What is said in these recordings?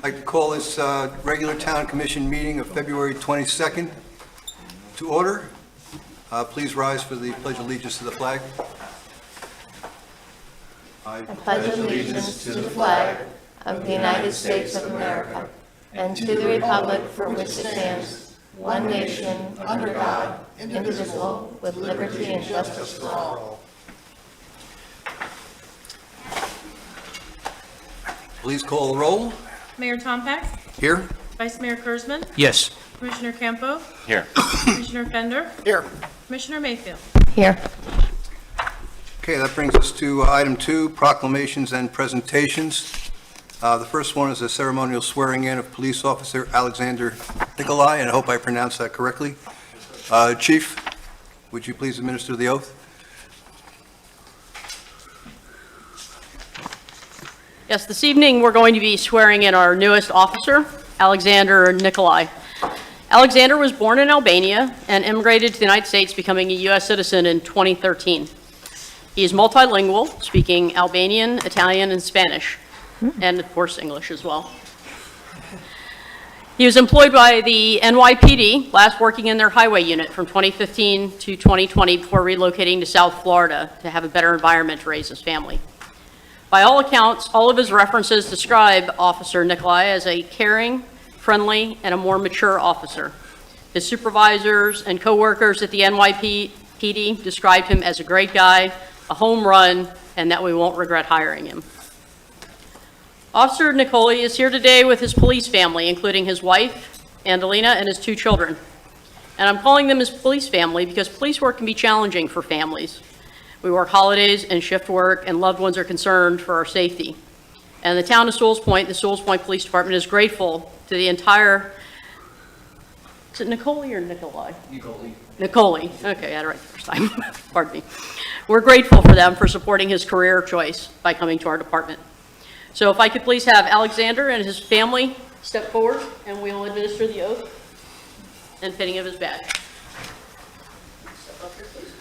I'd like to call this regular Town Commission meeting of February 22nd to order. Please rise for the Pledge of Allegiance to the flag. I pledge allegiance to the flag of the United States of America and to the republic for which it stands, one nation, under God, indivisible, with liberty and justice for all. Please call the roll. Mayor Tompak, Here. Vice Mayor Kurzman, Yes. Commissioner Campo, Here. Commissioner Fender, Here. Commissioner Mayfield. Here. Okay, that brings us to item 2, proclamations and presentations. The first one is a ceremonial swearing in of Police Officer Alexander Nikolai, and I hope I pronounced that correctly. Chief, would you please administer the oath? Yes, this evening we're going to be swearing in our newest officer, Alexander Nikolai. Alexander was born in Albania and immigrated to the United States, becoming a U.S. citizen in 2013. He is multilingual, speaking Albanian, Italian, and Spanish, and of course English as well. He was employed by the NYPD, last working in their highway unit from 2015 to 2020 before relocating to South Florida to have a better environment to raise his family. By all accounts, all of his references describe Officer Nikolai as a caring, friendly, and a more mature officer. His supervisors and coworkers at the NYPD described him as a great guy, a home run, and that we won't regret hiring him. Officer Nikolai is here today with his police family, including his wife, Andalina, and his 2 children. And I'm calling them his police family because police work can be challenging for families. We work holidays and shift work, and loved ones are concerned for our safety. And the town of Sewalls Point, the Sewalls Point Police Department, is grateful to the entire, is it Nikolai or Nikolai? Nikolai. Okay, I had it right the first time. Pardon me. We're grateful for them for supporting his career choice by coming to our department. So if I could please have Alexander and his family step forward, and we'll administer the oath and fitting of his badge. Step up here, please.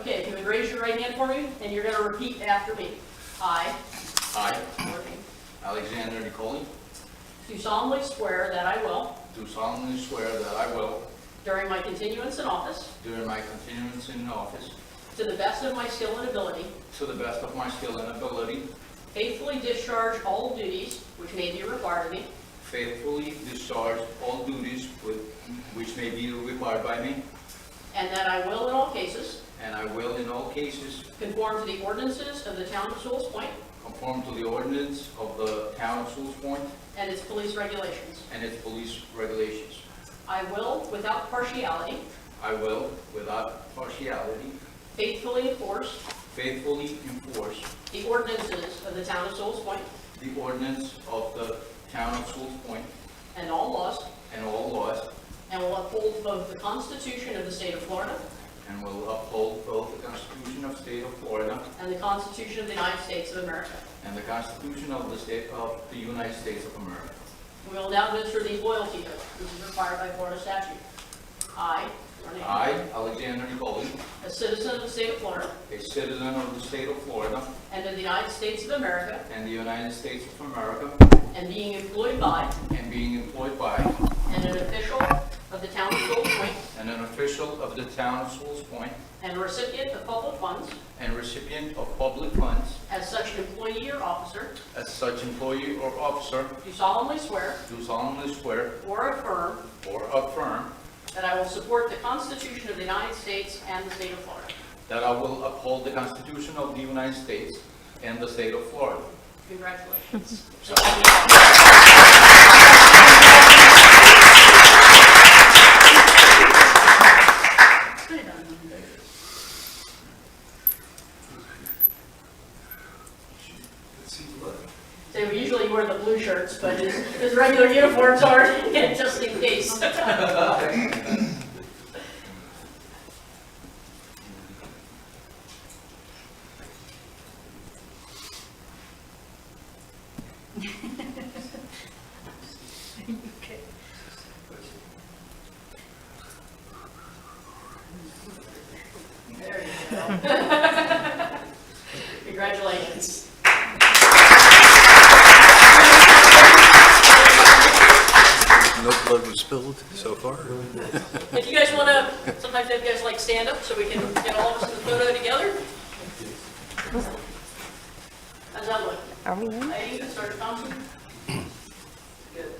Okay, if you would raise your right hand for me, and you're going to repeat after me. I, Alexander Nikolai, do solemnly swear that I will, do solemnly swear that I will, during my continuance in office, during my continuance in office, to the best of my skill and ability, to the best of my skill and ability, faithfully discharge all duties which may be required of me, faithfully discharge all duties which may be required by me, and that I will in all cases and I will in all cases conform to the ordinances of the town of Sewalls Point conform to the ordinance of the town of Sewalls Point and its police regulations. and its police regulations. I will, without partiality, I will, without partiality, faithfully enforce faithfully enforce the ordinances of the town of Sewalls Point the ordinance of the town of Sewalls Point and all laws, and all laws, and will uphold both the Constitution of the state of Florida and will uphold both the Constitution of the State of Florida and the Constitution of the United States of America. and the Constitution of the United States of America. We will now administer the loyalty oath, which is required by Florida statute. I, your name, I, Alexander Nikolai, a citizen of the state of Florida a citizen of the State of Florida and of the United States of America, and the United States of America, and being employed by and being employed by and an official of the town of Sewalls Point and an official of the town of Sewalls Point and a recipient of public funds and recipient of public funds, as such an employee or officer, as such employee or officer, do solemnly swear do solemnly swear or affirm or affirm that I will support the Constitution of the United States and the state of Florida. that I will uphold the Constitution of the United States and the State of Florida. Congratulations. So we usually wear the blue shirts, but his regular uniforms are just in case. There you go. Congratulations. No blood was spilled so far. If you guys want to, sometimes have you guys like stand up so we can get all of us in the photo together. How's that look? Are we in? Ladies, Sergeant Thompson. Good.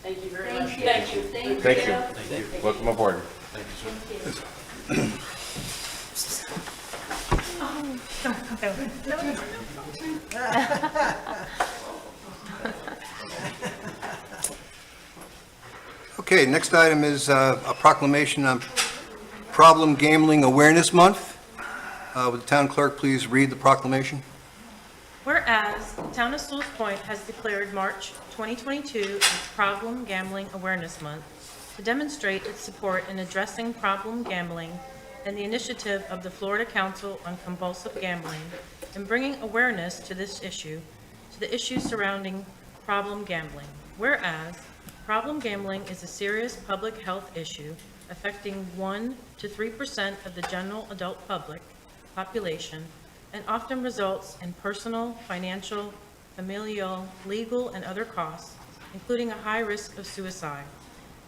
Thank you very much. Thank you. Thank you. Welcome aboard. Okay, next item is a proclamation on Problem Gambling Awareness Month. Would the town clerk please read the proclamation? Whereas the Town of Sewalls Point has declared March 2022 as Problem Gambling Awareness Month to demonstrate its support in addressing problem gambling and the initiative of the Florida Council on Compulsive Gambling in bringing awareness to this issue, to the issues surrounding problem gambling. Whereas problem gambling is a serious public health issue affecting 1 to 3% of the general adult population and often results in personal, financial, familial, legal, and other costs, including a high risk of suicide.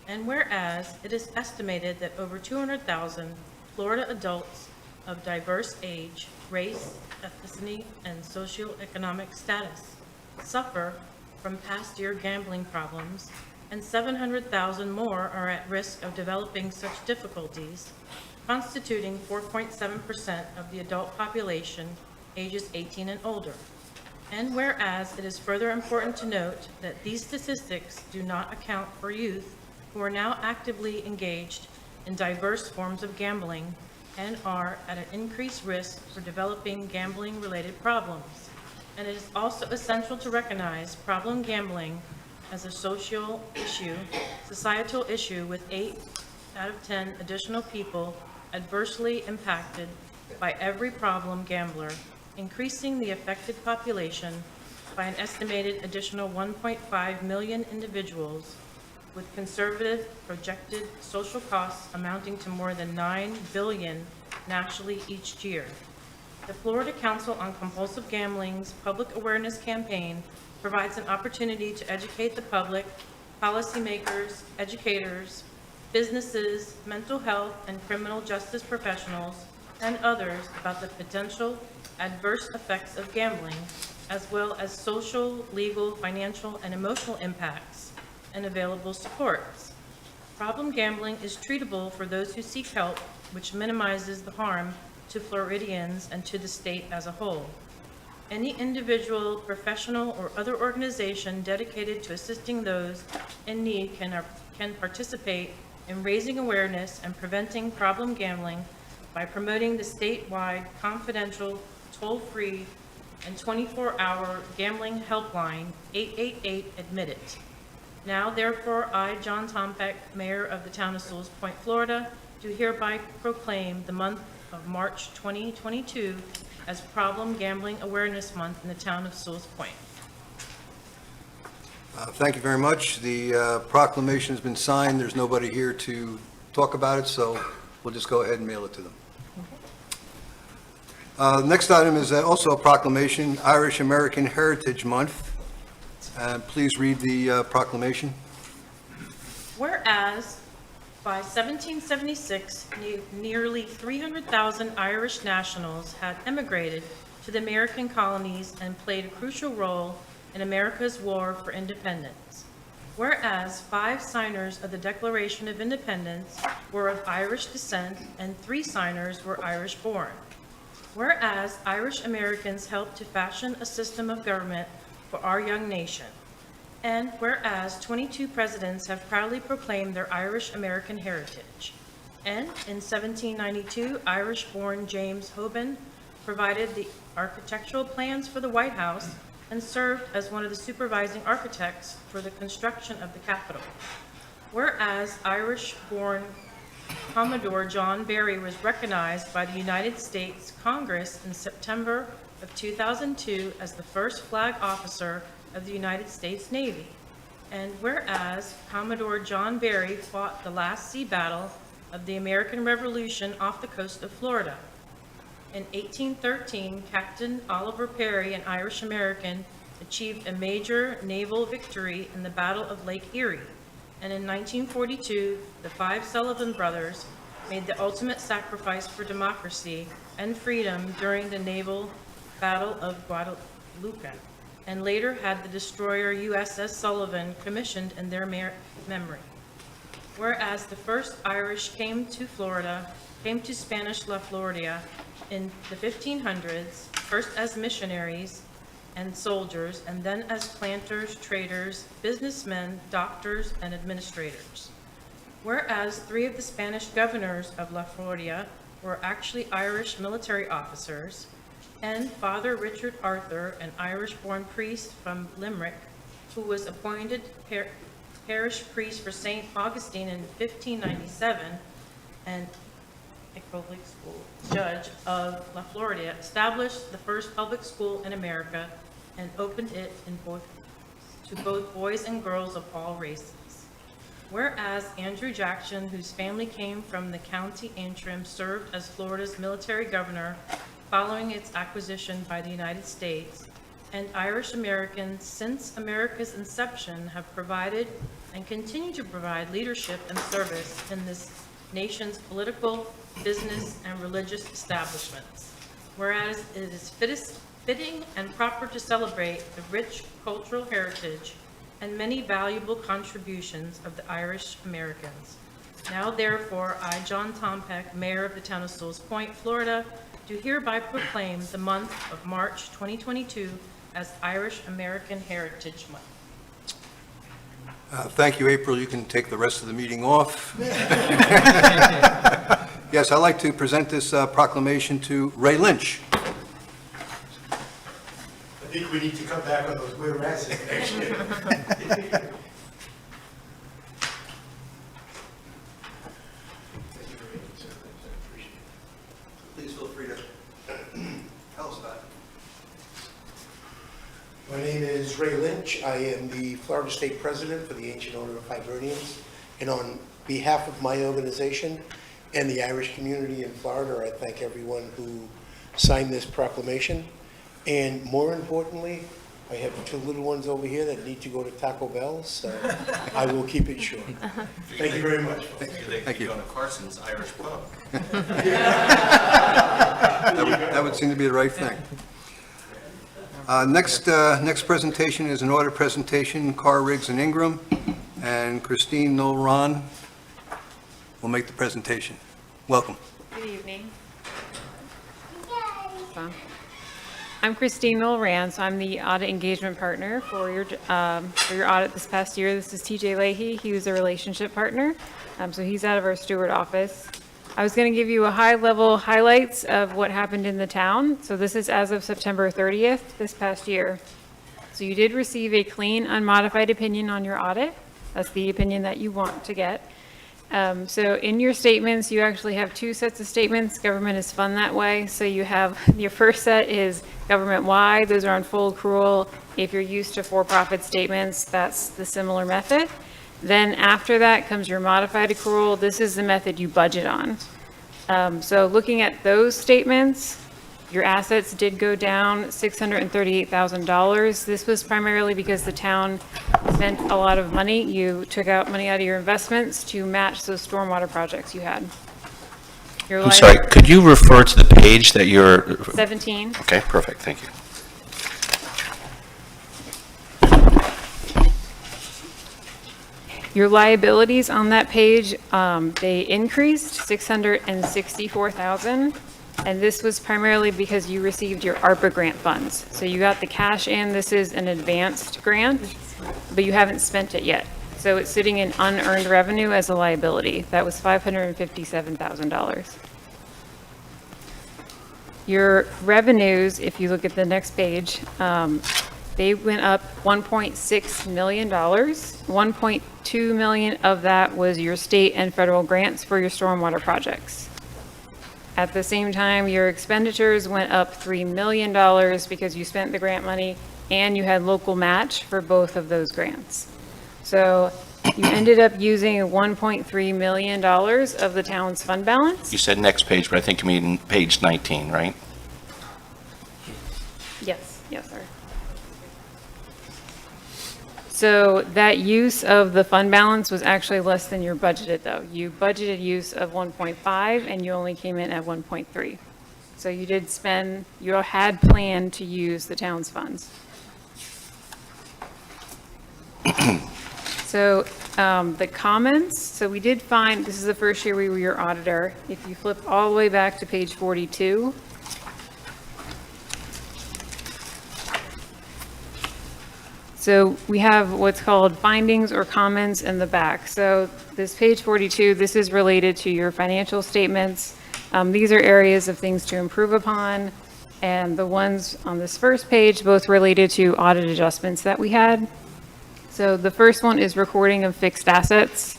And whereas it is estimated that over 200,000 Florida adults of diverse age, race, ethnicity, and socioeconomic status suffer from past year gambling problems, and 700,000 more are at risk of developing such difficulties, constituting 4.7% of the adult population ages 18 and older. And whereas it is further important to note that these statistics do not account for youth who are now actively engaged in diverse forms of gambling and are at an increased risk for developing gambling-related problems. And it is also essential to recognize problem gambling as a social issue, societal issue, with 8 out of 10 additional people adversely impacted by every problem gambler, increasing the affected population by an estimated additional 1.5 million individuals, with conservative projected social costs amounting to more than $9 billion nationally each year. The Florida Council on Compulsive Gambling's public awareness campaign provides an opportunity to educate the public, policymakers, educators, businesses, mental health and criminal justice professionals, and others about the potential adverse effects of gambling, as well as social, legal, financial, and emotional impacts and available supports. Problem gambling is treatable for those who seek help, which minimizes the harm to Floridians and to the state as a whole. Any individual, professional, or other organization dedicated to assisting those in need can participate in raising awareness and preventing problem gambling by promoting the statewide, confidential, toll-free, and 24-hour gambling helpline 888-ADMIT-IT. Now, therefore, I, John Tompeck, Mayor of the Town of Sewalls Point, Florida, do hereby proclaim the month of March 2022 as Problem Gambling Awareness Month in the Town of Sewalls Point. Thank you very much. The proclamation has been signed. There's nobody here to talk about it, so we'll just go ahead and mail it to them. Next item is also a proclamation, Irish American Heritage Month. Please read the proclamation. Whereas by 1776, nearly 300,000 Irish nationals had emigrated to the American colonies and played a crucial role in America's war for independence. Whereas 5 signers of the Declaration of Independence were of Irish descent and 3 signers were Irish born. Whereas Irish Americans helped to fashion a system of government for our young nation. And whereas 22 presidents have proudly proclaimed their Irish American heritage. And in 1792, Irish-born James Hoban provided the architectural plans for the White House and served as one of the supervising architects for the construction of the Capitol. Whereas Irish-born Commodore John Barry was recognized by the United States Congress in September of 2002 as the first flag officer of the United States Navy. And whereas Commodore John Barry fought the last sea battle of the American Revolution off the coast of Florida. In 1813, Captain Oliver Perry, an Irish American, achieved a major naval victory in the Battle of Lake Erie. And in 1942, the five Sullivan brothers made the ultimate sacrifice for democracy and freedom during the naval Battle of Guadalupe, and later had the destroyer USS Sullivan commissioned in their memory. Whereas the first Irish came to Spanish La Florida in the 1500s, first as missionaries and soldiers, and then as planters, traders, businessmen, doctors, and administrators. Whereas 3 of the Spanish governors of La Florida were actually Irish military officers, and Father Richard Arthur, an Irish-born priest from Limerick, who was appointed parish priest for St. Augustine in 1597, and a public school judge of La Florida, established the first public school in America and opened it to both boys and girls of all races. Whereas Andrew Jackson, whose family came from the County Antrim, served as Florida's military governor following its acquisition by the United States, and Irish Americans since America's inception have provided and continue to provide leadership and service in this nation's political, business, and religious establishments. Whereas it is fitting and proper to celebrate the rich cultural heritage and many valuable contributions of the Irish Americans. Now therefore, I, John Tompeck, Mayor of the Town of Sewalls Point, Florida, do hereby proclaim the month of March 2022 as Irish American Heritage Month. Thank you, April. You can take the rest of the meeting off. Yes, I'd like to present this proclamation to Ray Lynch. I think we need to cut back on those whereas's next year. Please feel free to tell us about it. My name is Ray Lynch. I am the Florida State President for the Ancient Order of Hibernians. And on behalf of my organization and the Irish community in Florida, I thank everyone who signed this proclamation. And more importantly, I have 2 little ones over here that need to go to Taco Bell, so I will keep it short. Thank you very much. Thank you. Going to Carson's Irish Pub. That would seem to be the right thing. Next presentation is an order presentation, Carr, Riggs, and Ingram, and Christine Nolan will make the presentation. Welcome. Good evening. I'm Christine Milran, so I'm the audit engagement partner for your audit this past year. This is TJ Leahy. He was a relationship partner, so he's out of our steward office. I was going to give you a high-level highlights of what happened in the town. So this is as of September 30th this past year. So you did receive a clean, unmodified opinion on your audit. That's the opinion that you want to get. So in your statements, you actually have 2 sets of statements. Government is fun that way. So you have, your first set is government-wide. Those are on full accrual. If you're used to for-profit statements, that's the similar method. Then after that comes your modified accrual. This is the method you budget on. So looking at those statements, your assets did go down $638,000. This was primarily because the town spent a lot of money. You took out money out of your investments to match those stormwater projects you had. I'm sorry, could you refer to the page that you're... 17. Okay, perfect, thank you. Your liabilities on that page, they increased $664,000, and this was primarily because you received your ARPA grant funds. So you got the cash in. This is an advanced grant, but you haven't spent it yet. So it's sitting in unearned revenue as a liability. That was $557,000. Your revenues, if you look at the next page, they went up $1.6 million. $1.2 million of that was your state and federal grants for your stormwater projects. At the same time, your expenditures went up $3 million because you spent the grant money and you had local match for both of those grants. So You ended up using $1.3 million of the town's fund balance. You said next page, but I think you mean page 19, right? Yes, yes, sir. So that use of the fund balance was actually less than your budgeted, though. You budgeted use of 1.5, and you only came in at 1.3. So you did spend, you had planned to use the town's funds. So the comments, so we did find, this is the first year we were your auditor. If you flip all the way back to page 42, so we have what's called findings or comments in the back. So this page 42, this is related to your financial statements. These are areas of things to improve upon. And the ones on this first page, both related to audit adjustments that we had. So the first one is recording of fixed assets.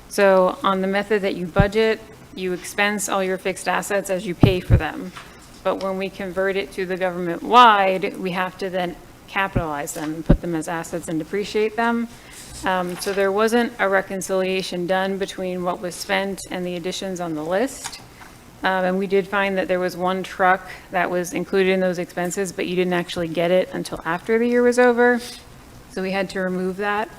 So on the method that you budget, you expense all your fixed assets as you pay for them. But when we convert it to the government-wide, we have to then capitalize them and put them as assets and depreciate them. So there wasn't a reconciliation done between what was spent and the additions on the list. And we did find that there was one truck that was included in those expenses, but you didn't actually get it until after the year was over. So we had to remove that.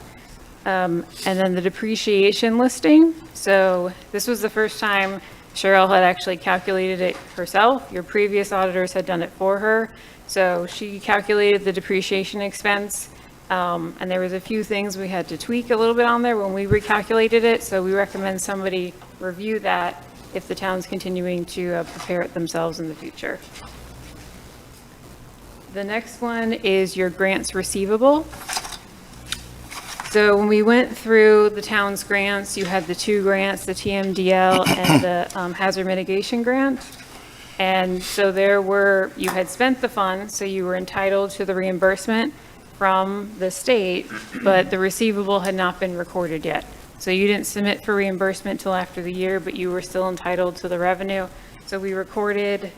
And then the depreciation listing. So this was the first time Cheryl had actually calculated it herself. Your previous auditors had done it for her. So she calculated the depreciation expense. And there was a few things we had to tweak a little bit on there when we recalculated it. So we recommend somebody review that if the town's continuing to prepare it themselves in the future. The next one is your grants receivable. So when we went through the town's grants, you had the two grants, the TMDL and the hazard mitigation grant. And so you had spent the funds, so you were entitled to the reimbursement from the state, but the receivable had not been recorded yet. So you didn't submit for reimbursement till after the year, but you were still entitled to the revenue. So we recorded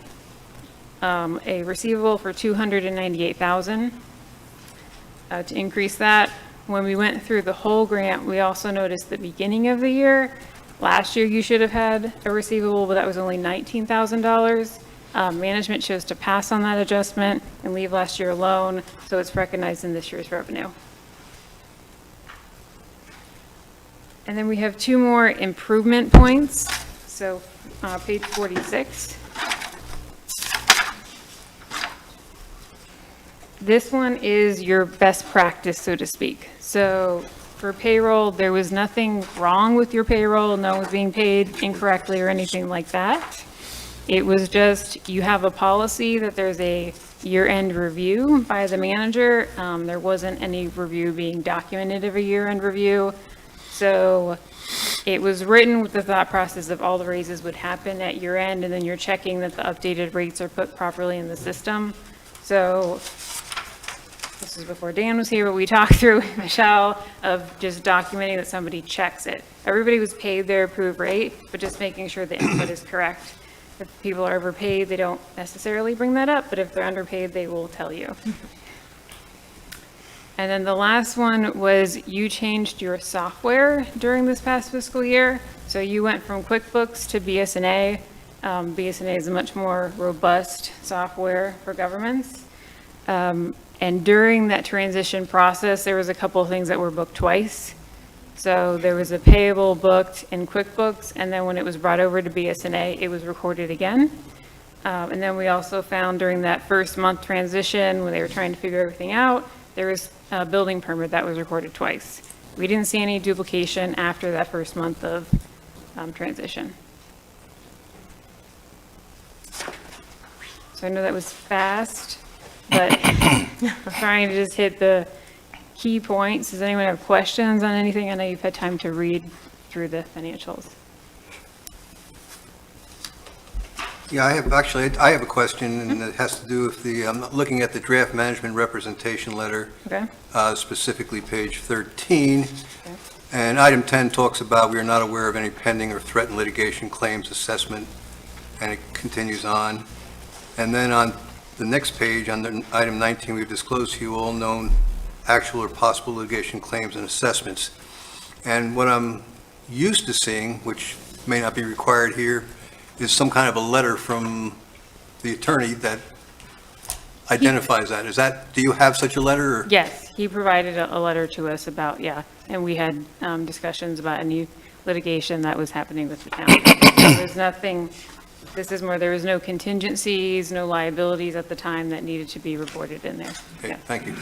a receivable for $298,000 to increase that. When we went through the whole grant, we also noticed the beginning of the year. Last year, you should have had a receivable, but that was only $19,000. Management chose to pass on that adjustment and leave last year alone, so it's recognized in this year's revenue. And then we have two more improvement points. So page 46. This one is your best practice, so to speak. So for payroll, there was nothing wrong with your payroll. No one was being paid incorrectly or anything like that. It was just, you have a policy that there's a year-end review by the manager. There wasn't any review being documented of a year-end review. So it was written with the thought process of all the raises would happen at year end, and then you're checking that the updated rates are put properly in the system. So this is before Dan was here, but we talked through, Michelle, of just documenting that somebody checks it. Everybody was paid their approved rate, but just making sure the input is correct. If people are overpaid, they don't necessarily bring that up, but if they're underpaid, they will tell you. And then the last one was you changed your software during this past fiscal year. So you went from QuickBooks to BS&A. BS&A is a much more robust software for governments. And during that transition process, there was a couple of things that were booked twice. So there was a payable booked in QuickBooks, and then when it was brought over to BS&A, it was recorded again. And then we also found during that first month transition, when they were trying to figure everything out, there was a building permit that was recorded twice. We didn't see any duplication after that first month of transition. So I know that was fast, but I'm trying to just hit the key points. Does anyone have questions on anything? I know you've had time to read through the financials. Yeah, I have a question, and it has to do with I'm looking at the draft management representation letter, Okay. Specifically page 13. And item 10 talks about we are not aware of any pending or threatened litigation claims assessment, and it continues on. And then on the next page, under item 19, we've disclosed to you all known actual or possible litigation claims and assessments. And what I'm used to seeing, which may not be required here, is some kind of a letter from the attorney that identifies that. Is that, do you have such a letter? Or? Yes, he provided a letter to us about, and we had discussions about any litigation that was happening with the town. There's nothing, this is more, there was no contingencies, no liabilities at the time that needed to be reported in there. Okay, Yeah. thank you.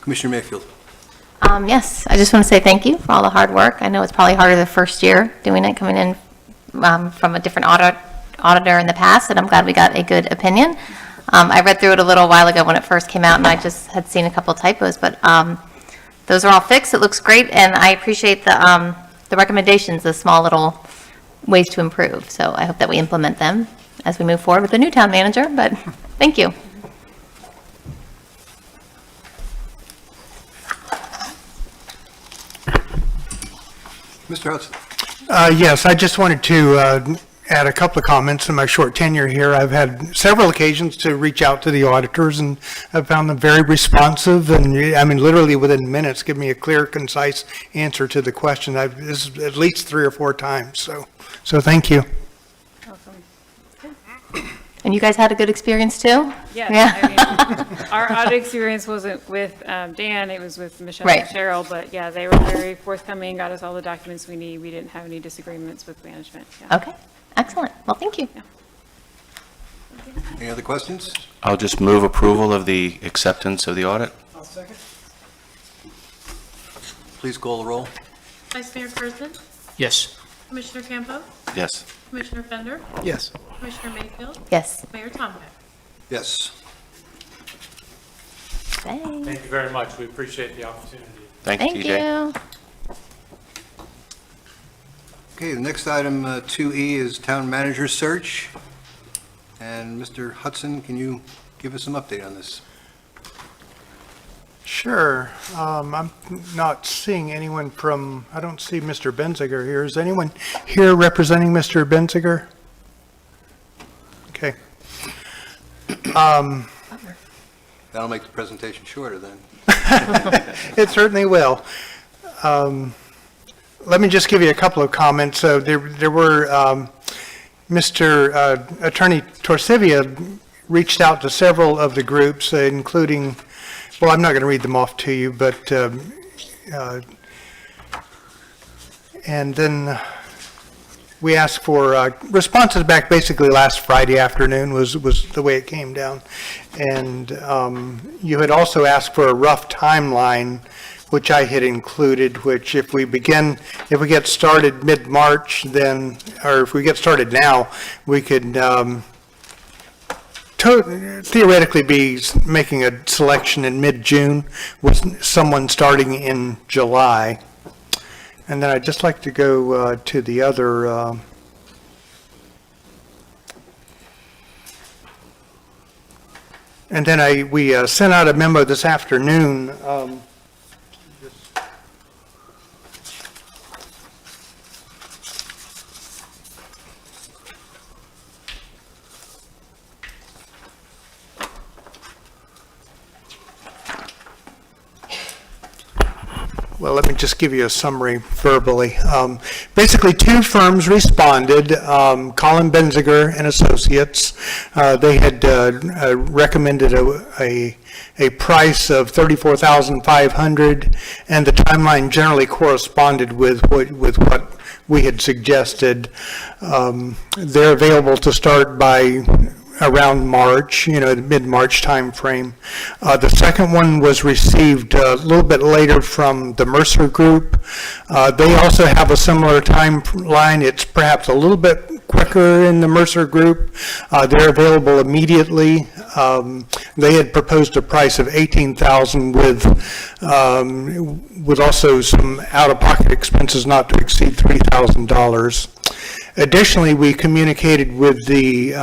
Commissioner Mayfield. Yes, I just want to say thank you for all the hard work. I know it's probably harder the first year doing it, coming in from a different auditor in the past, and I'm glad we got a good opinion. I read through it a little while ago when it first came out, and I just had seen a couple typos, but those are all fixed. It looks great, and I appreciate the recommendations, the small little ways to improve. So I hope that we implement them as we move forward with the new town manager, but thank you. Mr. Hudson. Yes, I just wanted to add a couple of comments in my short tenure here. I've had several occasions to reach out to the auditors, and I've found them very responsive, and I mean, literally within minutes, give me a clear, concise answer to the question. This is at least 3 or 4 times, so thank you. And you guys had a good experience too? Yeah, I mean, our audit experience wasn't with Dan, it was with Michelle and Right. Cheryl, but yeah, they were very forthcoming, got us all the documents we need. We didn't have any disagreements with management. Yeah. Okay, excellent. Well, thank you. Any other questions? I'll just move approval of the acceptance of the audit. Please call the roll. Vice Mayor Kurzman? Yes. Commissioner Campo? Yes. Commissioner Fender? Yes. Commissioner Mayfield? Yes. Mayor Tombeck? Yes. Thanks. Thank you very much. We appreciate the opportunity. Thank you, Thank TJ. you. Okay, the next item, 2E, is town manager search. And Mr. Hudson, can you give us some update on this? Sure. I'm not seeing anyone from, I don't see Mr. Benziger here. Is anyone here representing Mr. Benziger? Okay. That'll make the presentation shorter then. It certainly will. Let me just give you a couple of comments. So there were, Mr. Attorney Torsivia reached out to several of the groups, including, well, I'm not going to read them off to you, but, and then we asked for responses back basically last Friday afternoon was the way it came down. And you had also asked for a rough timeline, which I had included, which if we get started mid-March, then, or if we get started now, we could theoretically be making a selection in mid-June with someone starting in July. And then I'd just like to go to the other, and then we sent out a memo this afternoon. Well, let me just give you a summary verbally. Basically, 2 firms responded, Colin Benziger and Associates. They had recommended a price of $34,500, and the timeline generally corresponded with what we had suggested. They're available to start by around March, the mid-March timeframe. The second one was received a little bit later from the Mercer Group. They also have a similar timeline. It's perhaps a little bit quicker in the Mercer Group. They're available immediately. They had proposed a price of $18,000 with also some out-of-pocket expenses not to exceed $3,000. Additionally, we communicated with the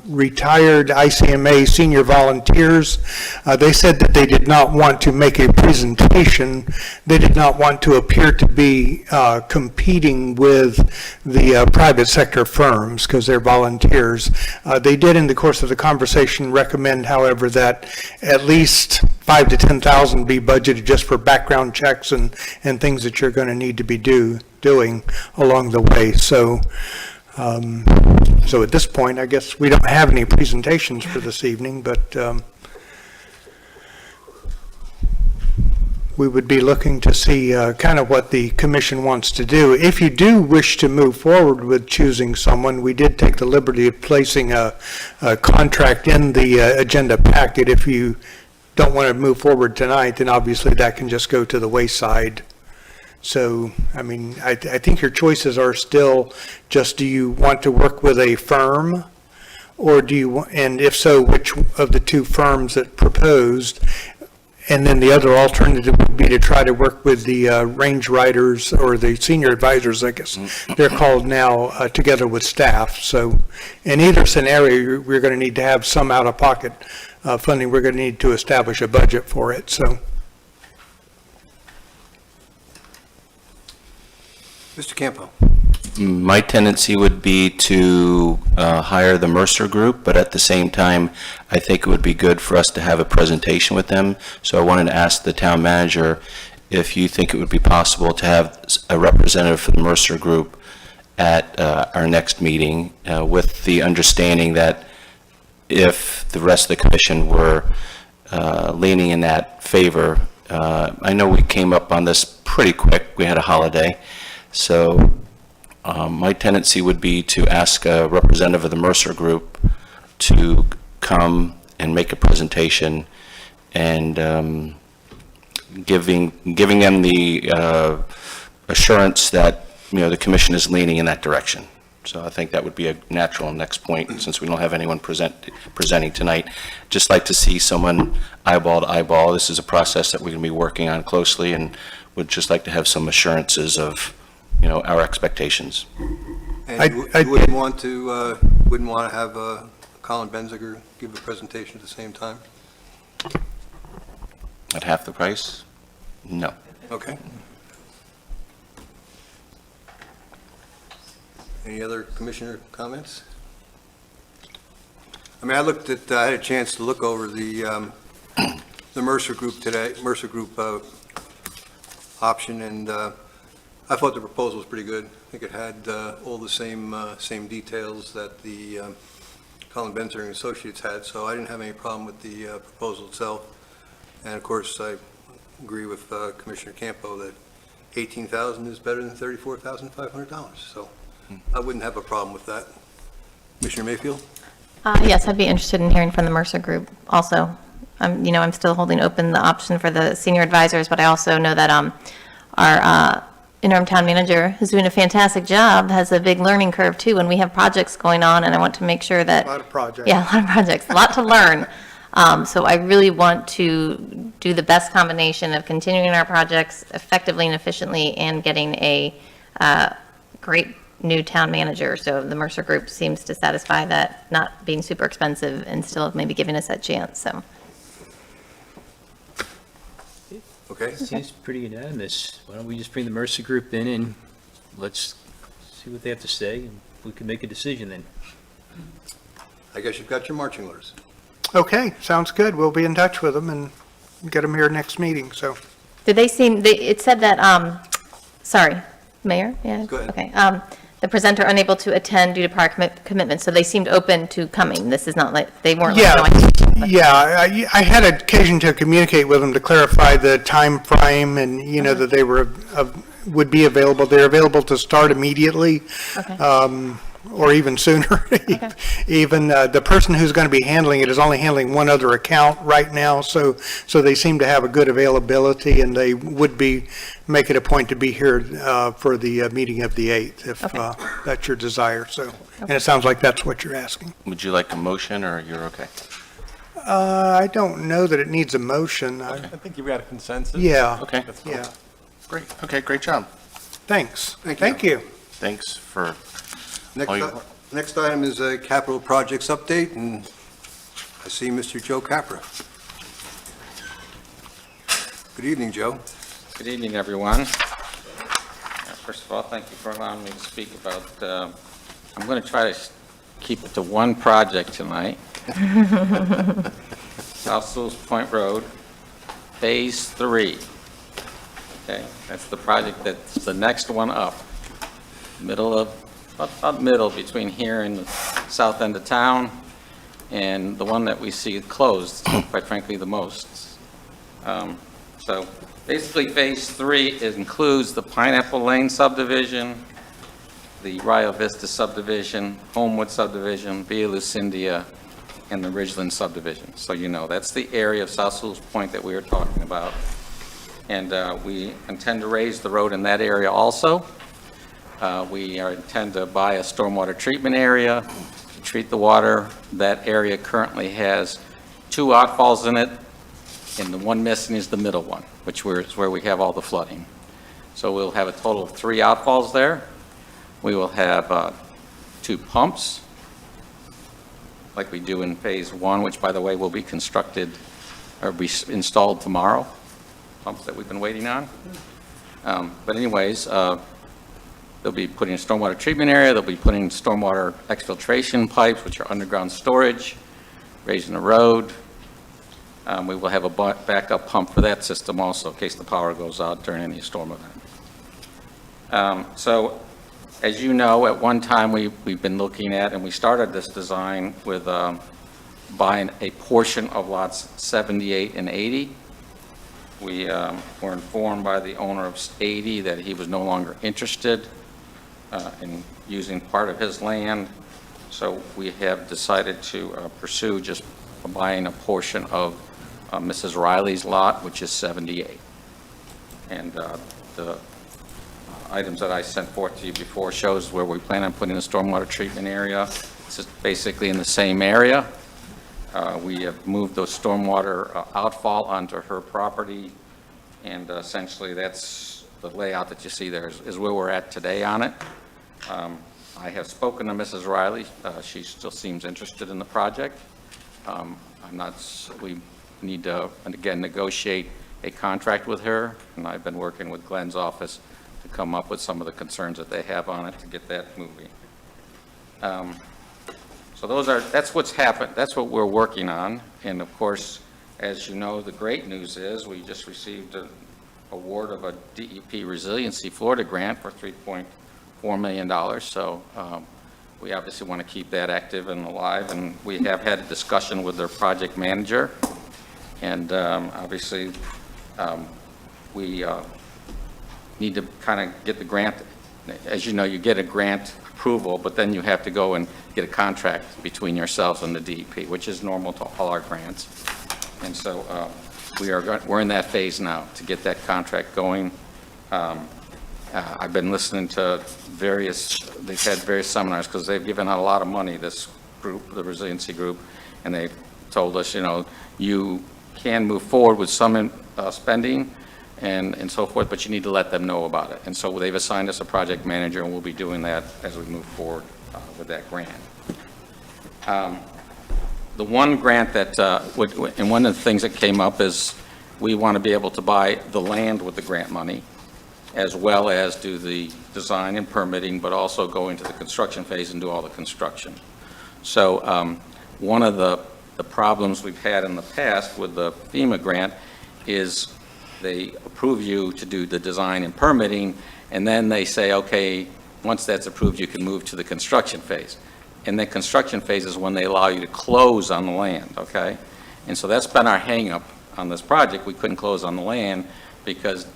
retired ICMA senior volunteers. They said that they did not want to make a presentation. They did not want to appear to be competing with the private sector firms because they're volunteers. They did, in the course of the conversation, recommend, however, that at least 5 to 10,000 be budgeted just for background checks and things that you're going to need to be doing along the way. So at this point, I guess we don't have any presentations for this evening, but we would be looking to see kind of what the commission wants to do. If you do wish to move forward with choosing someone, we did take the liberty of placing a contract in the agenda packet. If you don't want to move forward tonight, then obviously that can just go to the wayside. So, I mean, I think your choices are still just, do you want to work with a firm? Or do you, and if so, which of the two firms that proposed? And then the other alternative would be to try to work with the range riders or the senior advisors, I guess they're called now, together with staff. So in either scenario, we're going to need to have some out-of-pocket funding. We're going to need to establish a budget for it. So, Mr. Campo. My tendency would be to hire the Mercer Group, but at the same time, I think it would be good for us to have a presentation with them. So I wanted to ask the town manager if you think it would be possible to have a representative for the Mercer Group at our next meeting, with the understanding that if the rest of the commission were leaning in that favor. I know we came up on this pretty quick. We had a holiday. So my tendency would be to ask a representative of the Mercer Group to come and make a presentation and giving them the assurance that, you know, the commission is leaning in that direction. So I think that would be a natural next point, since we don't have anyone presenting tonight. Just like to see someone eyeball to eyeball. This is a process that we're going to be working on closely, and would just like to have some assurances of, you know, our expectations. And you wouldn't want to have Colin Benziger give a presentation at the same time? At half the price? No. Okay. Any other commissioner comments? I mean, I had a chance to look over the Mercer Group today, Mercer Group option, and I thought the proposal was pretty good. I think it had all the same details that the Colin Benzer and Associates had, so I didn't have any problem with the proposal itself. And of course, I agree with Commissioner Campo that $18,000 is better than $34,500. So I wouldn't have a problem with that. Commissioner Mayfield? Yes, I'd be interested in hearing from the Mercer Group also. I'm still holding open the option for the senior advisors, but I also know that our interim town manager, who's doing a fantastic job, has a big learning curve too, and we have projects going on, and I want to make sure that... a lot of projects. Yeah, a lot of projects, a lot to learn. So I really want to do the best combination of continuing our projects effectively and efficiently and getting a great new town manager. So the Mercer Group seems to satisfy that, not being super expensive and still maybe giving us that chance, so. Okay. Seems pretty unanimous. Why don't we just bring the Mercer Group in and let's see what they have to say, and we can make a decision then. I guess you've got your marching orders. Okay, sounds good. We'll be in touch with them and get them here next meeting, so. Did they seem, it said that, sorry, Mayor? Yeah. Go ahead. Okay. The presenter unable to attend due to prior commitments, so they seemed open to coming. This is not like, they weren't like, no, I had occasion to communicate with them to clarify the time frame and, you know, that they were, would be available. They're available to start immediately. Okay. Or even sooner. Even the person who's going to be handling it is only handling one other account right now, so they seem to have a good availability, and they would be, make it a point to be here for the meeting of the 8th, if that's your desire, so. And it sounds like that's what you're asking. Would you like a motion, or you're okay? I don't know that it needs a motion. I think you've got a consensus. Yeah. Okay, That's cool. Yeah, great. Okay, great job. thanks. Thank you. Thanks for Next, all your work. next item is a capital projects update, and I see Mr. Joe Capra. Good evening, Joe. Good evening, everyone. First of all, thank you for allowing me to speak about, I'm going to try to keep it to one project tonight. South Sewalls Point Road. Phase 3. Okay, that's the project that's the next one up. About middle between here and the south end of town, and the one that we see closed, quite frankly, the most. So basically, Phase 3 includes the Pineapple Lane subdivision, the Rio Vista subdivision, Homewood subdivision, Via Lucinda, and the Ridgeland subdivision. So you know, that's the area of South Sewalls Point that we were talking about. And we intend to raise the road in that area also. We intend to buy a stormwater treatment area to treat the water. That area currently has 2 outfalls in it, and the one missing is the middle one, which is where we have all the flooding. So we'll have a total of 3 outfalls there. We will have 2 pumps, like we do in Phase 1, which, by the way, will be constructed or be installed tomorrow, pumps that we've been waiting on. But anyways, they'll be putting a stormwater treatment area, they'll be putting stormwater exfiltration pipes, which are underground storage, raising the road. We will have a backup pump for that system also, in case the power goes out during any storm event. So, as you know, at one time, we've been looking at, and we started this design with buying a portion of lots 78 and 80. We were informed by the owner of 80 that he was no longer interested in using part of his land, so we have decided to pursue just buying a portion of Mrs. Riley's lot, which is 78. And the items that I sent forth to you before shows where we plan on putting a stormwater treatment area. It's just basically in the same area. We have moved those stormwater outfall onto her property, and essentially that's the layout that you see there is where we're at today on it. I have spoken to Mrs. Riley. She still seems interested in the project. We need to, and again, negotiate a contract with her, and I've been working with Glenn's office to come up with some of the concerns that they have on it to get that moving. So that's what's happened. That's what we're working on. And of course, as you know, the great news is we just received an award of a DEP Resiliency Florida grant for $3.4 million. So we obviously want to keep that active and alive. And we have had a discussion with their project manager. And obviously, we need to kind of get the grant. As you know, you get a grant approval, but then you have to go and get a contract between yourselves and the DEP, which is normal to all our grants. And so we're in that phase now to get that contract going. I've been listening to they've had various seminars because they've given out a lot of money, this group, the resiliency group, and they've told us, you know, you can move forward with some spending and so forth, but you need to let them know about it. And so they've assigned us a project manager, and we'll be doing that as we move forward with that grant. The one grant that, and one of the things that came up is we want to be able to buy the land with the grant money, as well as do the design and permitting, but also go into the construction phase and do all the construction. So one of the problems we've had in the past with the FEMA grant is they approve you to do the design and permitting, and then they say, okay, once that's approved, you can move to the construction phase. And the construction phase is when they allow you to close on the land, okay? And so that's been our hang-up on this project. We couldn't close on the land because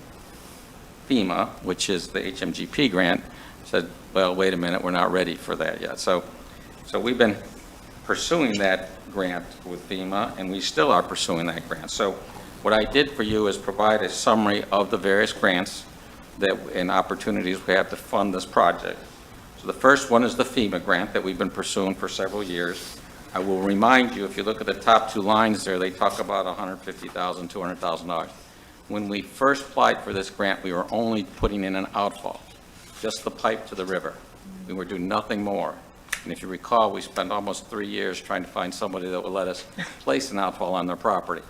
FEMA, which is the HMGP grant, said, well, wait a minute, we're not ready for that yet. So we've been pursuing that grant with FEMA, and we still are pursuing that grant. So what I did for you is provide a summary of the various grants and opportunities we have to fund this project. So the first one is the FEMA grant that we've been pursuing for several years. I will remind you, if you look at the top 2 lines there, they talk about $150,000, $200,000. When we first applied for this grant, we were only putting in an outfall, just the pipe to the river. We were doing nothing more. And if you recall, we spent almost 3 years trying to find somebody that would let us place an outfall on their property.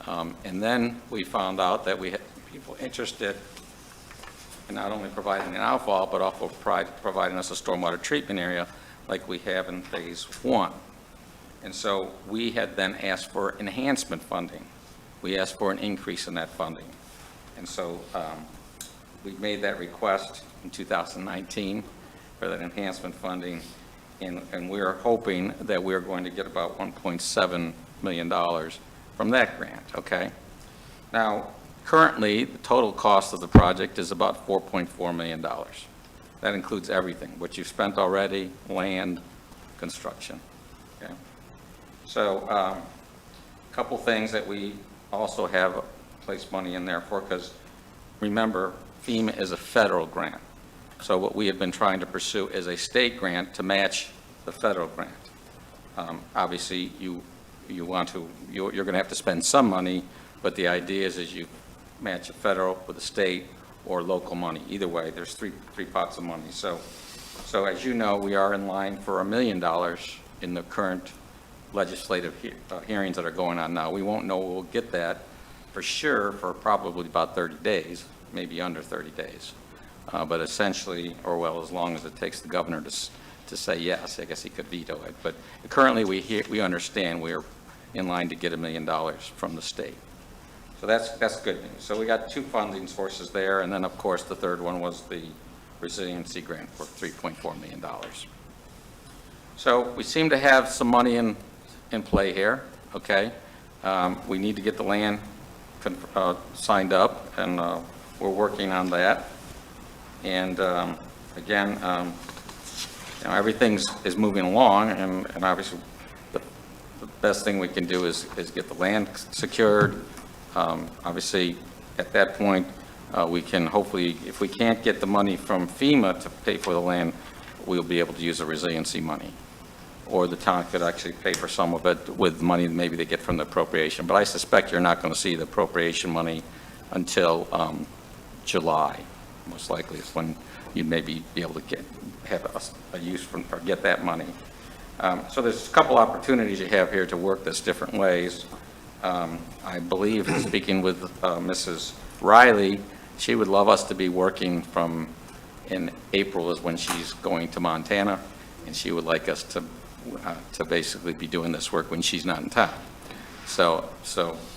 And then we found out that we had people interested in not only providing an outfall, but also providing us a stormwater treatment area like we have in Phase 1. And so we had then asked for enhancement funding. we asked for an increase in that funding. And so we made that request in 2019 for that enhancement funding, and we are hoping that we're going to get about $1.7 million from that grant, okay? Now, currently, the total cost of the project is about $4.4 million. That includes everything, what you've spent already, land, construction, okay? So, a couple things that we also have placed money in there for, because remember, FEMA is a federal grant. So what we have been trying to pursue is a state grant to match the federal grant. Obviously, you're going to have to spend some money, but the idea is you match a federal with a state or local money. Either way, there's three pots of money. So as you know, we are in line for $1 million in the current legislative hearings that are going on now. We won't know we'll get that for sure for probably about 30 days, maybe under 30 days. But essentially, or well, as long as it takes the governor to say yes, I guess he could veto it. But currently, we understand we are in line to get $1 million from the state. So that's good news. So we got two funding sources there, and then of course the third one was the resiliency grant for $3.4 million. So we seem to have some money in play here. Okay, we need to get the land signed up, and we're working on that. And again, everything is moving along, and obviously the best thing we can do is get the land secured. Obviously, at that point, we can hopefully, if we can't get the money from FEMA to pay for the land, we'll be able to use the resiliency money. Or the town could actually pay for some of it with money maybe they get from the appropriation. But I suspect you're not going to see the appropriation money until July. Most likely is when you'd maybe be able to have a use from, or get that money. So there's a couple opportunities you have here to work this different ways. I believe, speaking with Mrs. Riley, she would love us to be working in April is when she's going to Montana, and she would like us to basically be doing this work when she's not in town. So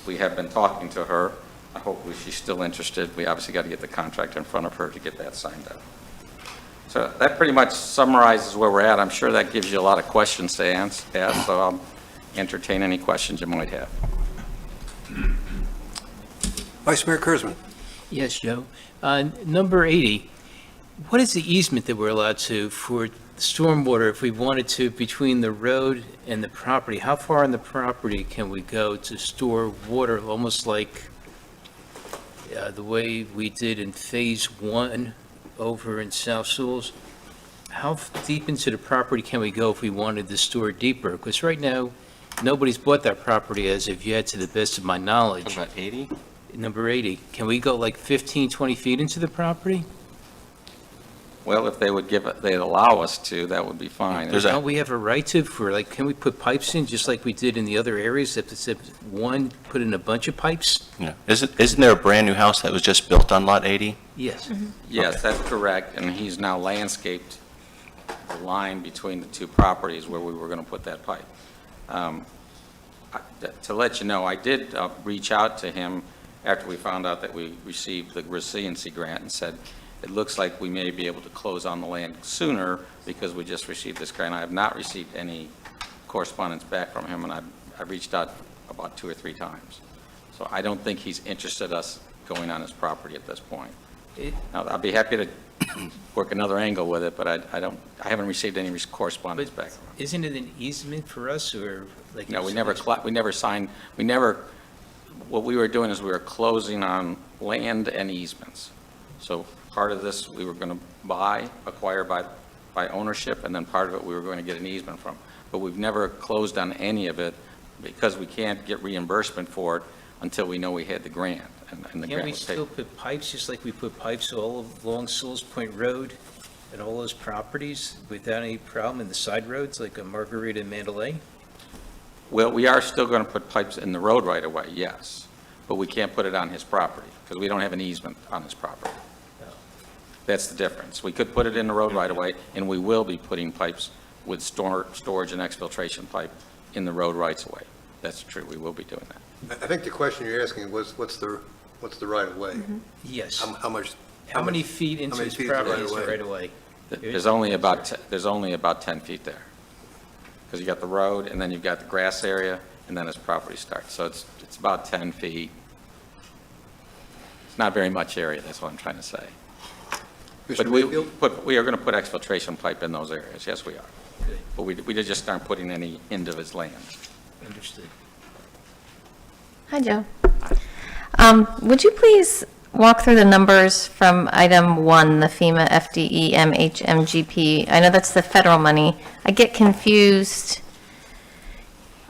we have been talking to her. Hopefully she's still interested. We obviously got to get the contract in front of her to get that signed up. So that pretty much summarizes where we're at. I'm sure that gives you a lot of questions to ask, so I'll entertain any questions you might have. Vice Mayor Kurzman. Yes, Joe. Number 80, what is the easement that we're allowed to for stormwater if we wanted to between the road and the property? How far on the property can we go to store water, almost like the way we did in Phase 1 over in South Sewalls? How deep into the property can we go if we wanted to store deeper? Because right now, nobody's bought that property as of yet, to the best of my knowledge. About 80? Number 80, can we go like 15, 20 feet into the property? Well, if they'd allow us to, that would be fine. Don't we have a right to, can we put pipes in, just like we did in the other areas, if it's one, put in a bunch of pipes? Yeah. Isn't there a brand-new house that was just built on Lot 80? Yes. Yes, that's correct, and he's now landscaped the line between the two properties where we were going to put that pipe. To let you know, I did reach out to him after we found out that we received the resiliency grant and said, it looks like we may be able to close on the land sooner because we just received this grant. I have not received any correspondence back from him, and I reached out about 2 or 3 times. So I don't think he's interested in us going on his property at this point. Now, I'll be happy to work another angle with it, but I haven't received any correspondence back from him. Isn't it an easement for us, or like? No, we never signed, what we were doing is we were closing on land and easements. So part of this we were going to acquire by ownership, and then part of it we were going to get an easement from. But we've never closed on any of it because we can't get reimbursement for it until we know we had the grant. And the Can grant we was paid. still put pipes, just like we put pipes all along Sewalls Point Road and all those properties without any problem in the side roads, like a Margarita and Mandalay? Well, we are still going to put pipes in the road right away, yes, but we can't put it on his property because we don't have an easement on his property. No. That's the difference. We could put it in the road right away, and we will be putting pipes with storage and exfiltration pipe in the road rights of way. That's true, we will be doing that. I think the question you're asking was, what's the right-of-way? Yes. How much? How many feet into how many his feet is the property is the right-of-way? right-of-way? There's only about 10 feet there. Because you got the road, and then you've got the grass area, and then his property starts. So it's about 10 feet. It's not very much area, that's what I'm trying to say. Mr. But Mayfield? we are going to put exfiltration pipe in those areas, yes, we are. But we just aren't putting any into his land. Understood. Hi, Joe. Would you please walk through the numbers from item 1, the FEMA FDE MHMGP? I know that's the federal money. I get confused.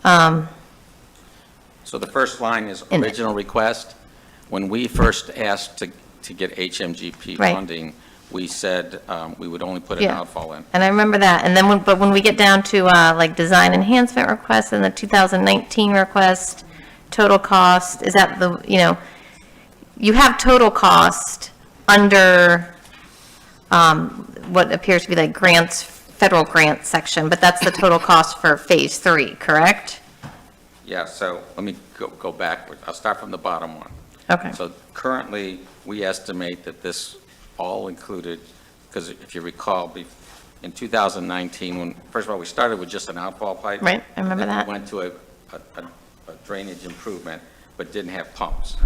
So the first line is In- original request. When we first asked to get HMGP Right. funding, we said we would only put an Yeah. outfall in. And I remember that. And then, but when we get down to like design enhancement request and the 2019 request, total cost, is that the, you have total cost under what appears to be like grants, federal grant section, but that's the total cost for phase 3, correct? Yeah, so let me go backward. I'll start from the bottom one. Okay. So currently, we estimate that this all included, because if you recall, in 2019, when, first of all, we started with just an outfall pipe. Right, I remember and then that. we went to a drainage improvement, but didn't have pumps.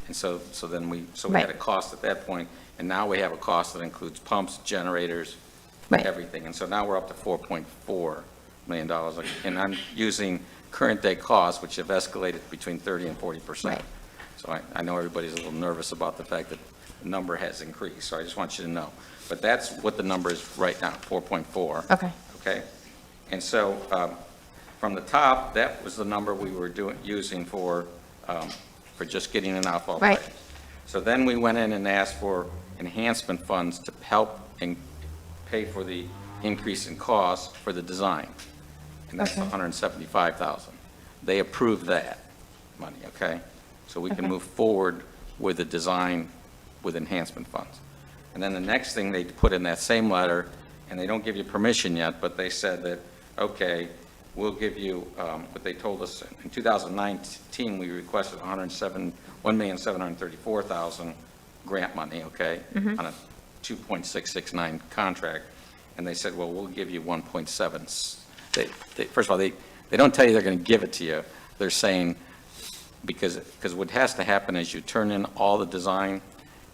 And so then we had a Right. cost at that point, and now we have a cost that includes pumps, generators, Right. everything. And so now we're up to $4.4 million. And I'm using current day costs, which have escalated between 30 and 40%. Right. So I know everybody's a little nervous about the fact that the number has increased, so I just want you to know. But that's what the number is right now, 4.4. Okay. Okay? And so from the top, that was the number we were using for just getting an outfall Right. pipe. So then we went in and asked for enhancement funds to help and pay for the increase in cost for the design. And that's Okay. $175,000. They approved that money, okay? So we can Okay. move forward with the design with enhancement funds. And then the next thing they put in that same letter, and they don't give you permission yet, but they said that, okay, we'll give you, what they told us, in 2019, we requested $1,734,000 grant money, okay? On a 2.669 contract, and they said, well, we'll give you 1.7. First of all, they don't tell you they're going to give it to you. They're saying, because what has to happen is you turn in all the design,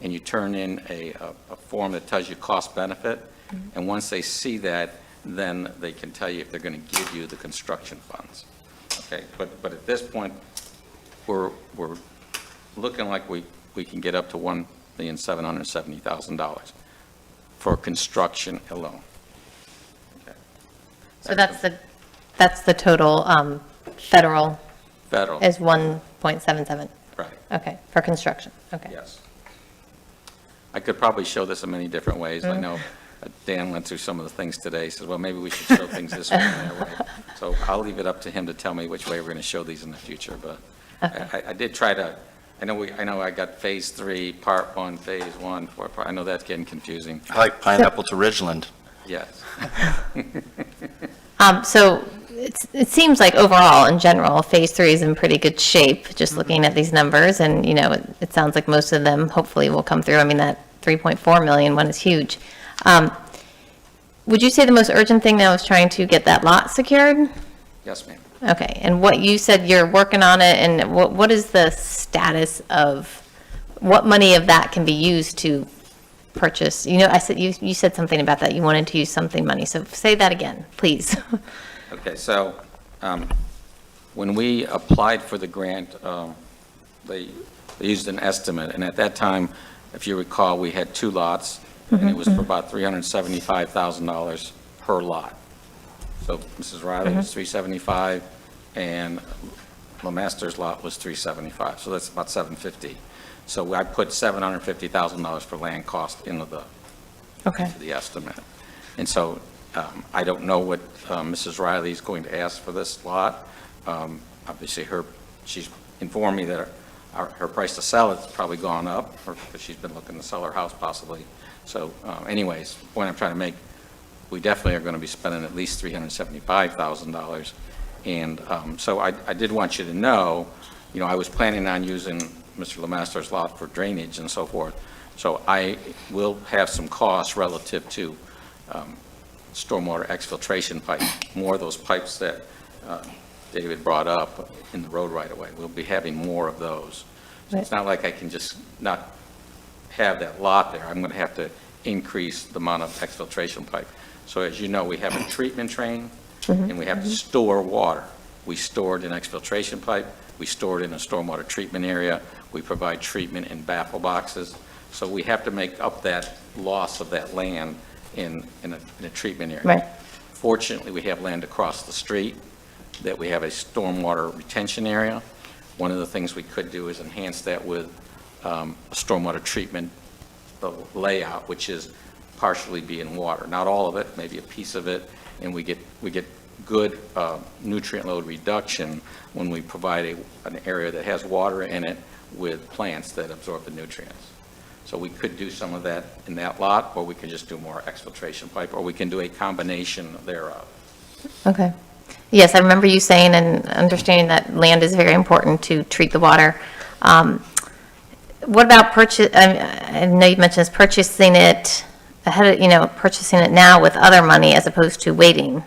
and you turn in a form that tells you cost benefit, and once they see that, then they can tell you if they're going to give you the construction funds. Okay, but at this point, we're looking like we can get up to $1,770,000 for construction alone. Okay. So that's the total federal Federal, is 1.77. right, Okay, for construction. Okay. yes. I could probably show this in many different ways. Mm. I know Dan went through some of the things today. He said, well, maybe we should show things this way and that way. So I'll leave it up to him to tell me which way we're going to show these in the future. But Okay. I did try to, I know I got phase 3, part 1, phase 1, I know that's getting confusing. I like pineapple to Ridgeland. Yes. So it seems like overall, in general, Phase 3 is in pretty good shape, just looking at these numbers, and, it sounds like most of them hopefully will come through. I mean, that 3.4 million one is huge. Would you say the most urgent thing now is trying to get that lot secured? Yes, ma'am. Okay, and what you said, you're working on it, and what is the status of, what money of that can be used to purchase? I said, you said something about that, you wanted to use something money, so say that again, please. Okay, so when we applied for the grant, they used an estimate, and at that time, if you recall, we had 2 lots, and it was for about $375,000 per lot. So Mrs. Riley was $375, and LeMaster's lot was $375, so that's about $750. So I put $750,000 for land cost into the estimate. And so I don't know what Mrs. Riley is going to ask for this lot. Obviously, she's informed me that her price to sell it's probably gone up, because she's been looking to sell her house possibly. So anyways, the point I'm trying to make, we definitely are going to be spending at least $375,000. And so I did want you to know I was planning on using Mr. Lemaster's lot for drainage and so forth, so I will have some costs relative to stormwater exfiltration pipe, more of those pipes that David brought up in the road right away. We'll be having more of those. So it's not like I can just not have that lot there. I'm going to have to increase the amount of exfiltration pipe. So as you know, we have a treatment train, and we have to store water. We store it in exfiltration pipe, we store it in a stormwater treatment area, we provide treatment in baffle boxes. So we have to make up that loss of that land in a treatment area. Right. Fortunately, we have land across the street that we have a stormwater retention area. One of the things we could do is enhance that with a stormwater treatment layout, which is partially be in water. Not all of it, maybe a piece of it, and we get good nutrient load reduction when we provide an area that has water in it with plants that absorb the nutrients. So we could do some of that in that lot, or we could just do more exfiltration pipe, or we can do a combination thereof. Okay. Yes, I remember you saying and understanding that land is very important to treat the water. What about I know you mentioned this, purchasing it ahead of, purchasing it now with other money as opposed to waiting?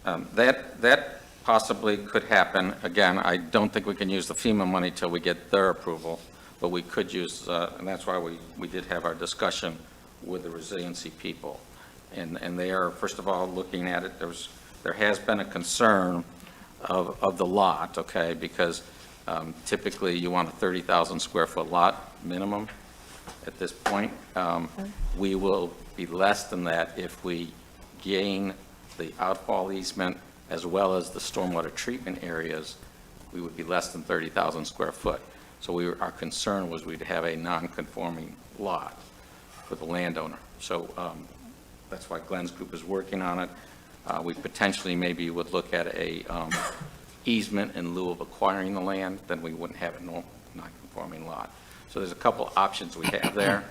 That possibly could happen. Again, I don't think we can use the FEMA money till we get their approval, but we could use, and that's why we did have our discussion with the resiliency people. And they are, first of all, looking at it, there has been a concern of the lot, okay, because typically you want a 30,000 square foot lot minimum at this point. We will be less than that if we gain the outfall easement as well as the stormwater treatment areas. We would be less than 30,000 square foot. So our concern was we'd have a non-conforming lot for the landowner. So that's why Glenn's group is working on it. We potentially maybe would look at a easement in lieu of acquiring the land, then we wouldn't have a non-conforming lot. So there's a couple options we have there,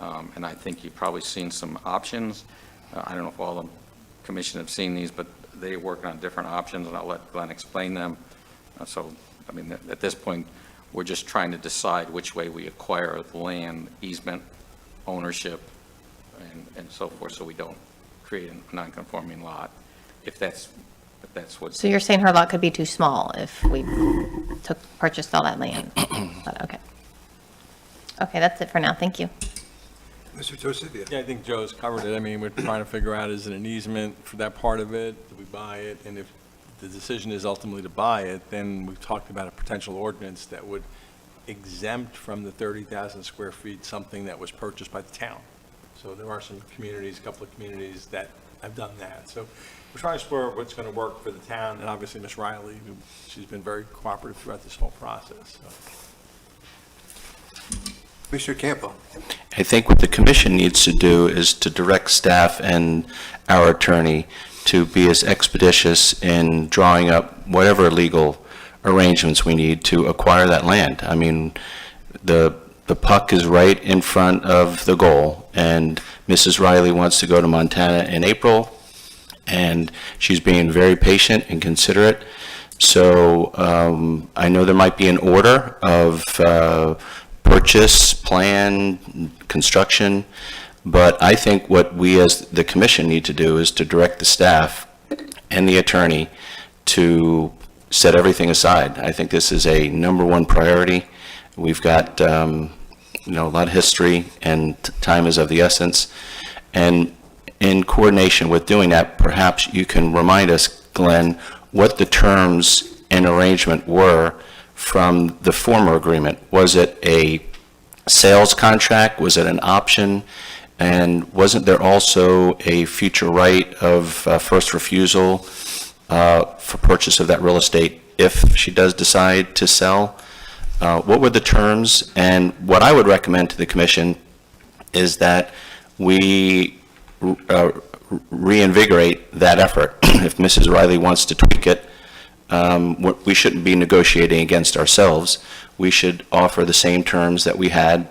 and I think you've probably seen some options. I don't know if all the commission have seen these, but they're working on different options, and I'll let Glenn explain them. So, I mean, at this point, we're just trying to decide which way we acquire the land, easement, ownership, and so forth, so we don't create a non-conforming lot, if that's what. So you're saying her lot could be too small if we purchased all that land? But, okay. Okay, that's it for now. Thank you. Mr. Torcivia. Yeah, I think Joe's covered it. I mean, we're trying to figure out, is it an easement for that part of it? Do we buy it? And if the decision is ultimately to buy it, then we've talked about a potential ordinance that would exempt from the 30,000 square feet something that was purchased by the town. So there are some communities, a couple of communities that have done that. So we're trying to explore what's going to work for the town, and obviously Ms. Riley, she's been very cooperative throughout this whole process. Mr. Campo. I think what the commission needs to do is to direct staff and our attorney to be as expeditious in drawing up whatever legal arrangements we need to acquire that land. I mean, the puck is right in front of the goal, and Mrs. Riley wants to go to Montana in April, and she's being very patient and considerate. So I know there might be an order of purchase, plan, construction, but I think what we as the commission need to do is to direct the staff and the attorney to set everything aside. I think this is a #1 priority. We've got a lot of history, and time is of the essence. And in coordination with doing that, perhaps you can remind us, Glenn, what the terms and arrangement were from the former agreement. Was it a sales contract? Was it an option? And wasn't there also a future right of first refusal for purchase of that real estate if she does decide to sell? What were the terms? And what I would recommend to the commission is that we reinvigorate that effort. If Mrs. Riley wants to tweak it, we shouldn't be negotiating against ourselves. We should offer the same terms that we had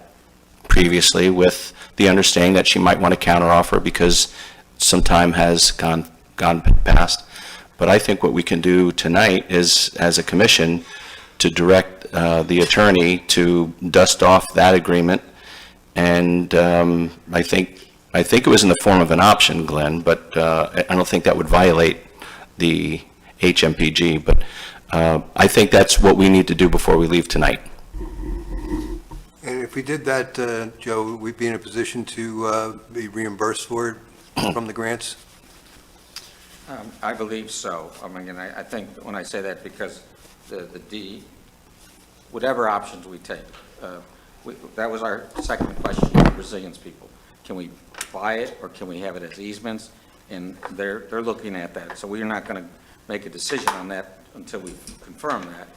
previously, with the understanding that she might want to counteroffer because some time has gone past. But I think what we can do tonight is, as a commission, to direct the attorney to dust off that agreement. And I think it was in the form of an option, Glenn, but I don't think that would violate the HMPG. But I think that's what we need to do before we leave tonight. And if we did that, Joe, we'd be in a position to be reimbursed for it from the grants? I believe so. I mean, and I think when I say that, because whatever options we take, that was our second question to the resilience people. Can we buy it, or can we have it as easements? And they're looking at that. So we're not going to make a decision on that until we confirm that.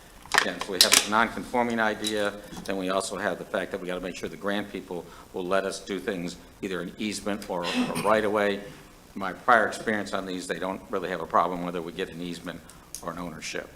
Again, so we have a non-conforming idea, then we also have the fact that we got to make sure the grant people will let us do things either an easement or a right-of-way. My prior experience on these, they don't really have a problem whether we get an easement or an ownership.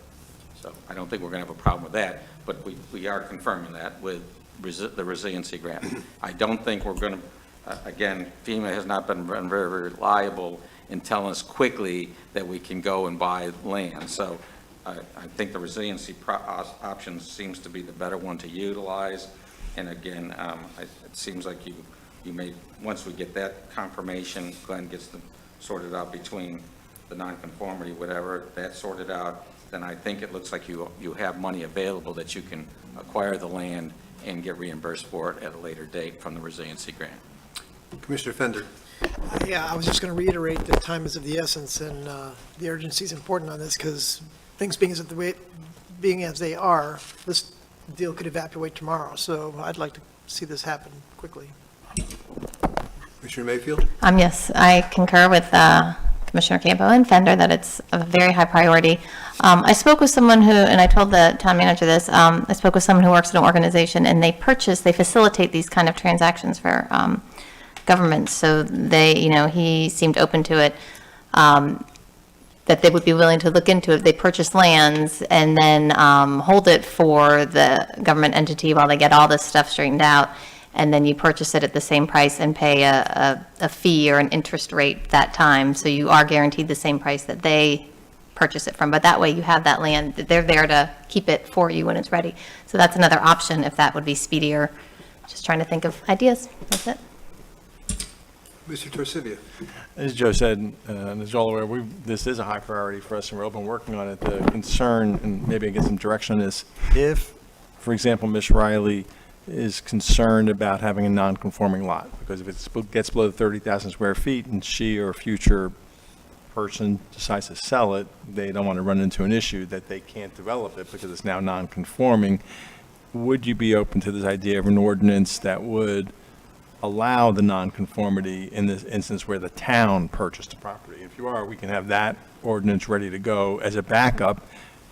So I don't think we're going to have a problem with that, but we are confirming that with the resiliency grant. I don't think we're going to, again, FEMA has not been very, very reliable in telling us quickly that we can go and buy land. So I think the resiliency option seems to be the better one to utilize. And again, it seems like you may, once we get that confirmation, Glenn gets them sorted out between the nonconformity, whatever, that's sorted out, then I think it looks like you have money available that you can acquire the land and get reimbursed for it at a later date from the resiliency grant. Commissioner Fender. Yeah, I was just going to reiterate that time is of the essence, and the urgency is important on this, because things being as they are, this deal could evaporate tomorrow. So I'd like to see this happen quickly. Commissioner Mayfield? Yes, I concur with Commissioner Campo and Fender that it's a very high priority. I spoke with someone who, and I told the town manager this, I spoke with someone who works at an organization, and they facilitate these kind of transactions for governments. So he seemed open to it, that they would be willing to look into it. They purchase lands and then hold it for the government entity while they get all this stuff straightened out. And then you purchase it at the same price and pay a fee or an interest rate that time. So you are guaranteed the same price that they purchase it from. But that way you have that land, they're there to keep it for you when it's ready. So that's another option if that would be speedier. Just trying to think of ideas. That's it. Mr. Torcivia. As Joe said, and as you're all aware, this is a high priority for us, and we're open working on it. The concern, and maybe I get some direction on this, if, for example, Ms. Riley is concerned about having a non-conforming lot, because if it gets below 30,000 square feet and she or a future person decides to sell it, they don't want to run into an issue that they can't develop it because it's now non-conforming. Would you be open to this idea of an ordinance that would allow the non-conformity in this instance where the town purchased the property? If you are, we can have that ordinance ready to go as a backup.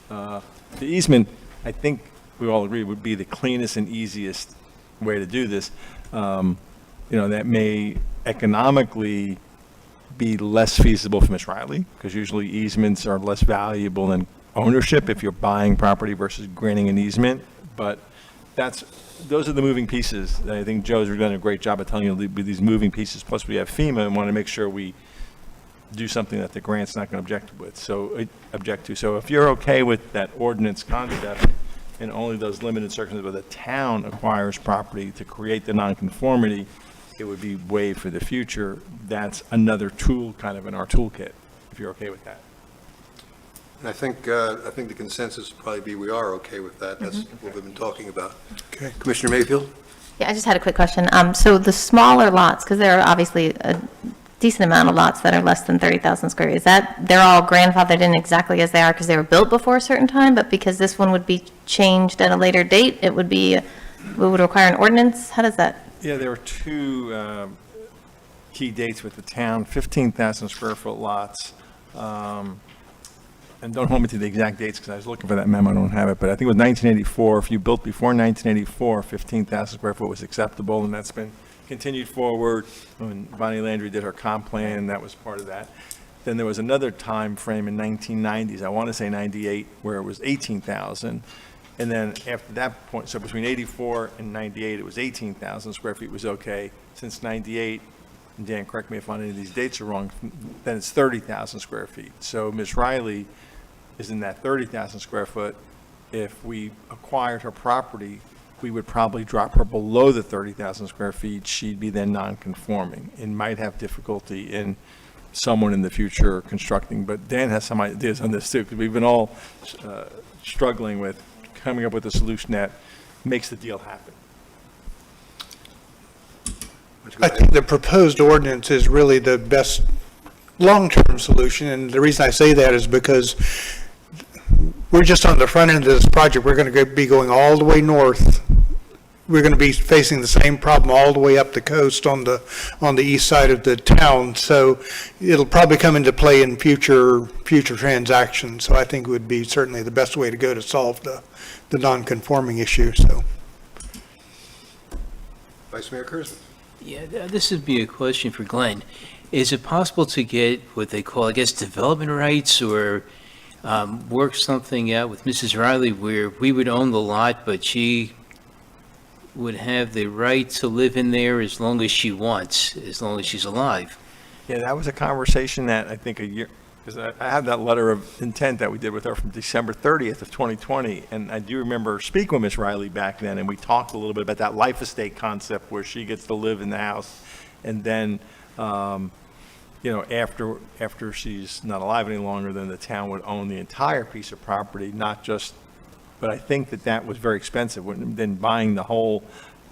The easement, I think we all agree, would be the cleanest and easiest way to do this. That may economically be less feasible for Ms. Riley, because usually easements are less valuable than ownership if you're buying property versus granting an easement. But those are the moving pieces. I think Joe's done a great job of telling you these moving pieces. Plus, we have FEMA and want to make sure we do something that the grant's not going to object to. So if you're okay with that ordinance concept, and only those limited circumstances where the town acquires property to create the nonconformity, it would be waived for the future. That's another tool kind of in our toolkit, if you're okay with that. And I think the consensus would probably be we are okay with that. That's what we've been talking about. Okay. Commissioner Mayfield? Yeah, I just had a quick question. So the smaller lots, because there are obviously a decent amount of lots that are less than 30,000 square feet, they're all grandfathered in exactly as they are because they were built before a certain time, but because this one would be changed at a later date, it would require an ordinance? How does that? Yeah, there were two key dates with the town, 15,000 square foot lots. And don't hold me to the exact dates because I was looking for that memo, I don't have it, but I think it was 1984. If you built before 1984, 15,000 square foot was acceptable, and that's been continued forward. When Bonnie Landry did her comp plan, that was part of that. Then there was another time frame in 1990s, I want to say 98, where it was 18,000. And then after that point, so between 84 and 98, it was 18,000 square feet was okay. Since 98, and Dan, correct me if any of these dates are wrong, then it's 30,000 square feet. So Ms. Riley is in that 30,000 square foot. If we acquired her property, we would probably drop her below the 30,000 square feet. She'd be then non-conforming and might have difficulty in someone in the future constructing. But Dan has some ideas on this too, because we've been all struggling with coming up with a solution that makes the deal happen. I think the proposed ordinance is really the best long-term solution, and the reason I say that is because we're just on the front end of this project. We're going to be going all the way north. We're going to be facing the same problem all the way up the coast on the east side of the town. So it'll probably come into play in future transactions. So I think it would be certainly the best way to go to solve the non-conforming issue. So, Vice Mayor Kurzman. Yeah, this would be a question for Glenn. Is it possible to get what they call, I guess, development rights, or work something out with Mrs. Riley where we would own the lot, but she would have the right to live in there as long as she wants, as long as she's alive? Yeah, that was a conversation that I think a year, because I have that letter of intent that we did with her from December 30th of 2020, and I do remember speaking with Ms. Riley back then, and we talked a little bit about that life estate concept where she gets to live in the house, and then, after she's not alive any longer, then the town would own the entire piece of property, not just, but I think that was very expensive, than buying the whole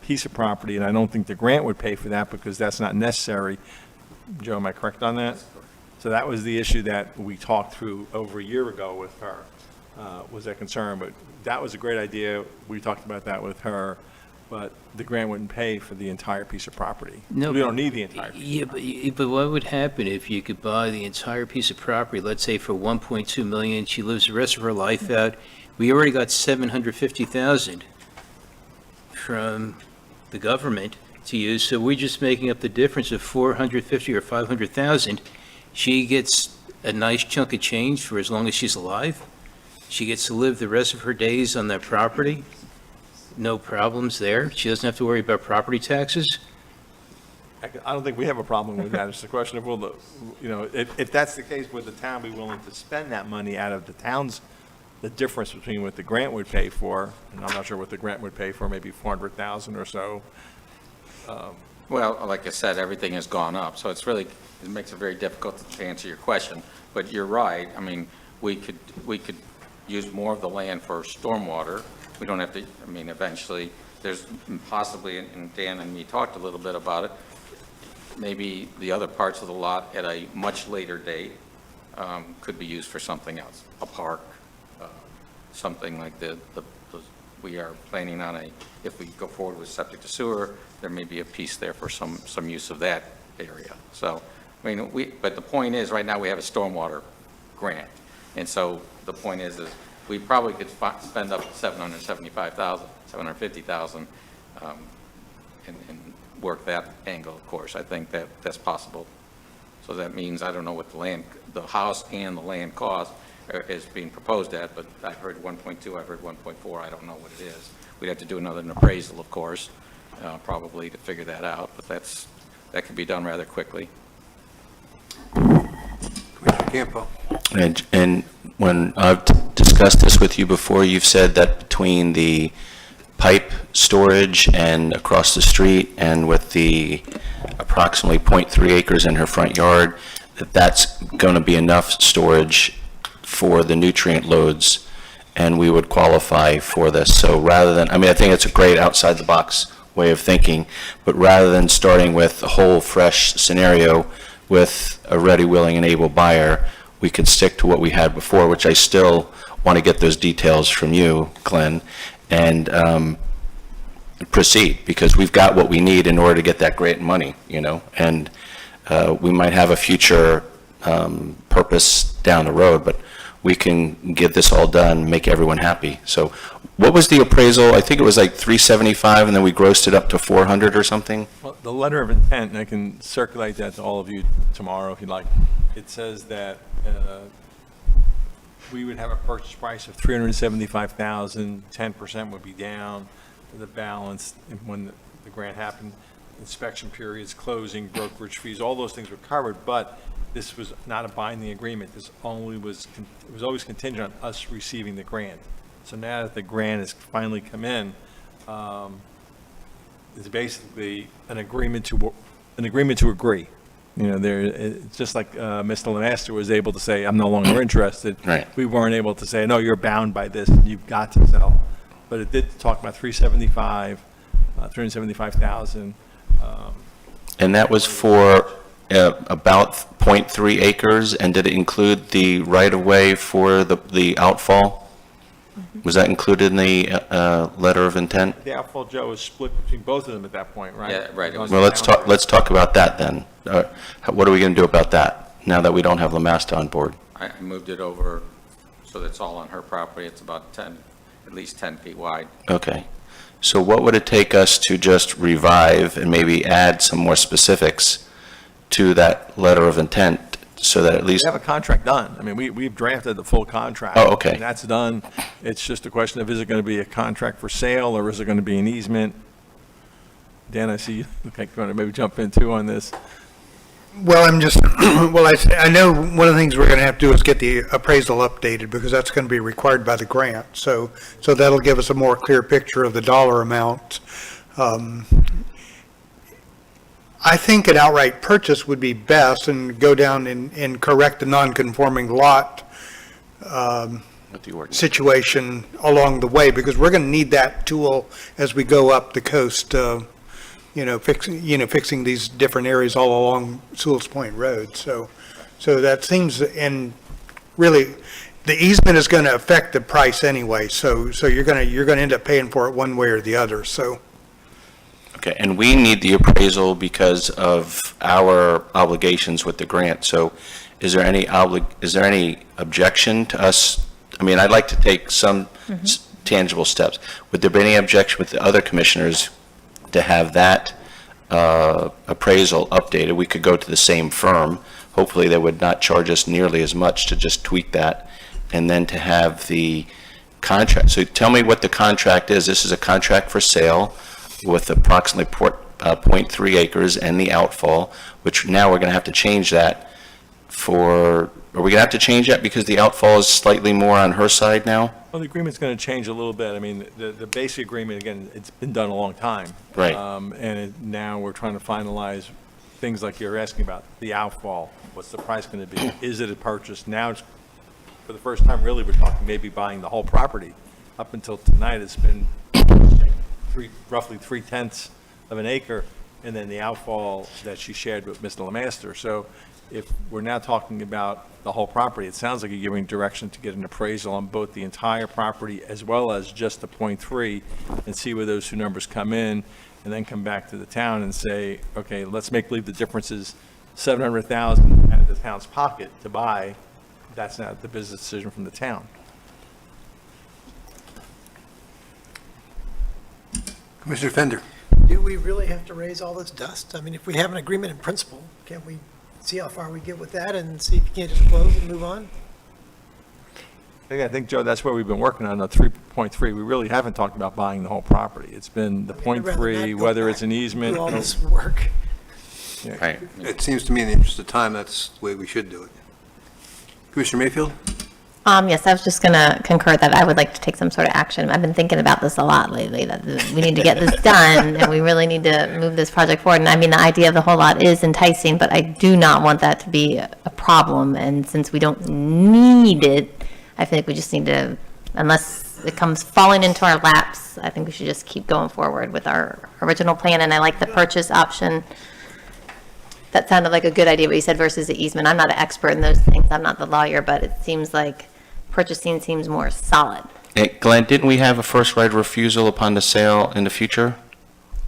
piece of property, and I don't think the grant would pay for that because that's not necessary. Joe, am I correct on that? So that was the issue that we talked through over a year ago with her, was that concern. But that was a great idea. We talked about that with her, but the grant wouldn't pay for the entire piece of property. No, we don't need the entire piece. Yeah, but what would happen if you could buy the entire piece of property, let's say for $1.2 million, she lives the rest of her life out? We already got $750,000 from the government to use, so we're just making up the difference of $450,000 or $500,000. She gets a nice chunk of change for as long as she's alive. She gets to live the rest of her days on that property. No problems there. She doesn't have to worry about property taxes. I don't think we have a problem with that. It's a question of, if that's the case, would the town be willing to spend that money out of the town's, the difference between what the grant would pay for, and I'm not sure what the grant would pay for, maybe $400,000 or so. Well, like I said, everything has gone up, so it makes it very difficult to answer your question. But you're right. I mean, we could use more of the land for stormwater. We don't have to, eventually, there's possibly, and Dan and me talked a little bit about it, maybe the other parts of the lot at a much later date could be used for something else, a park, something like we are planning on if we go forward with septic to sewer, there may be a piece there for some use of that area. So, but the point is, right now we have a stormwater grant. And so the point is we probably could spend up to $750,000, and work that angle, of course. I think that's possible. So that means, I don't know what the house and the land cost is being proposed at, but I've heard 1.2, I've heard 1.4, I don't know what it is. We'd have to do another appraisal, of course, probably to figure that out, but that could be done rather quickly. Commissioner Campo. And when I've discussed this with you before, you've said that between the pipe storage and across the street and with the approximately 0.3 acres in her front yard, that's going to be enough storage for the nutrient loads, and we would qualify for this. So rather than, I think it's a great outside-the-box way of thinking, but rather than starting with a whole fresh scenario with a ready, willing, and able buyer, we could stick to what we had before, which I still want to get those details from you, Glenn, and proceed, because we've got what we need in order to get that grant money, and we might have a future purpose down the road, but we can get this all done, make everyone happy. So what was the appraisal? I think it was like 375, and then we grossed it up to 400 or something? Well, the letter of intent, and I can circulate that to all of you tomorrow if you'd like. It says that we would have a purchase price of $375,000, 10% would be down, the balance when the grant happened. inspection periods, closing, brokerage fees, all those things were covered, but this was not a binding agreement. This only was, it was always contingent on us receiving the grant. So now that the grant has finally come in, it's basically an agreement to agree. You know, it's just like Mr. Lemaster was able to say, I'm no longer interested. Right. We weren't able to say, no, you're bound by this, you've got to sell. But it did talk about 375,000. And that was for about .3 acres, and did it include the right-of-way for the outfall? Was that included in the letter of intent? The outfall, Joe, was split between both of them at that point, right? Yeah, right, it was- Well, let's talk about that then. What are we going to do about that, now that we don't have Lamasta on board? I moved it over so that's all on her property. It's about 10, at least 10 feet wide. Okay. So what would it take us to just revive and maybe add some more specifics to that letter of intent, so that at We least, have a contract done. I mean, we've drafted the full contract. Oh, okay. And that's done. It's just a question of, is it going to be a contract for sale, or is it going to be an easement? Dan, I see you, okay, you want to maybe jump in too on this? Well, I know one of the things we're going to have to do is get the appraisal updated, because that's going to be required by the grant. So that'll give us a more clear picture of the dollar amount. I think an outright purchase would be best, and go down and correct the non-conforming lot with the ordinance. situation along the way, because we're going to need that tool as we go up the coast, fixing these different areas all along Sewalls Point Road. So that seems, and really, the easement is going to affect the price anyway. So you're going to end up paying for it one way or the other. So. Okay, and we need the appraisal because of our obligations with the grant. So is there any objection to us? I mean, I'd like to take some tangible steps. Would there be any objection with the other commissioners to have that appraisal updated? We could go to the same firm. Hopefully, they would not charge us nearly as much to just tweak that, and then to have the contract. So tell me what the contract is. This is a contract for sale with approximately 0.3 acres and the outfall, which now we're going to have to change that are we going to have to change that because the outfall is slightly more on her side now? Well, the agreement's going to change a little bit. I mean, the basic agreement, again, it's been done a long time. Right. Now we're trying to finalize things like you're asking about, the outfall. What's the price going to be? Is it a purchase? Now, for the first time, really, we're talking maybe buying the whole property. Up until tonight, it's been roughly 3/10 of an acre, and then the outfall that she shared with Mr. Lemaster. So if we're now talking about the whole property, it sounds like you're giving direction to get an appraisal on both the entire property as well as just the 0.3, and see where those two numbers come in, and then come back to the town and say, okay, let's make believe the difference is $700,000 out of the town's pocket to buy. That's not the business decision from the town. Commissioner Fender. Do we really have to raise all this dust? I mean, if we have an agreement in principle, can't we see how far we get with that and see if you can't just close and move on? I think, Joe, that's where we've been working on the 3.3. We really haven't talked about buying the whole property. It's been the I'd rather not 0.3, go whether back it's an easement. Do all this work. Right. It seems to me in the interest of time, that's the way we should do it. Commissioner Mayfield? Yes, I was just going to concur that I would like to take some sort of action. I've been thinking about this a lot lately, that we need to get this done, and we really need to move this project forward. And I mean, the idea of the whole lot is enticing, but I do not want that to be a problem. And since we don't need it, I think we just need to, unless it comes falling into our laps, I think we should just keep going forward with our original plan. And I like the purchase option. That sounded like a good idea, what you said, versus the easement. I'm not an expert in those things. I'm not the lawyer, but it seems like purchasing seems more solid. Hey, Glenn, didn't we have a first right of refusal upon the sale in the future?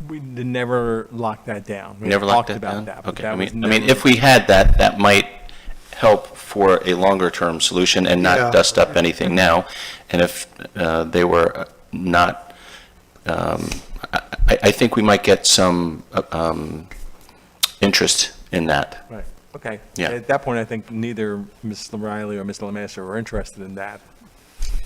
We never locked that down. We Never locked talked that about down? that, but Okay, that I was mean, never- if we had that, that might help for a longer-term solution and Yeah. not dust up anything now. And if they were not, I think we might get some interest in that. Right, okay. Yeah. At that point, I think neither Ms. Riley or Mr. Lemaster were interested in that.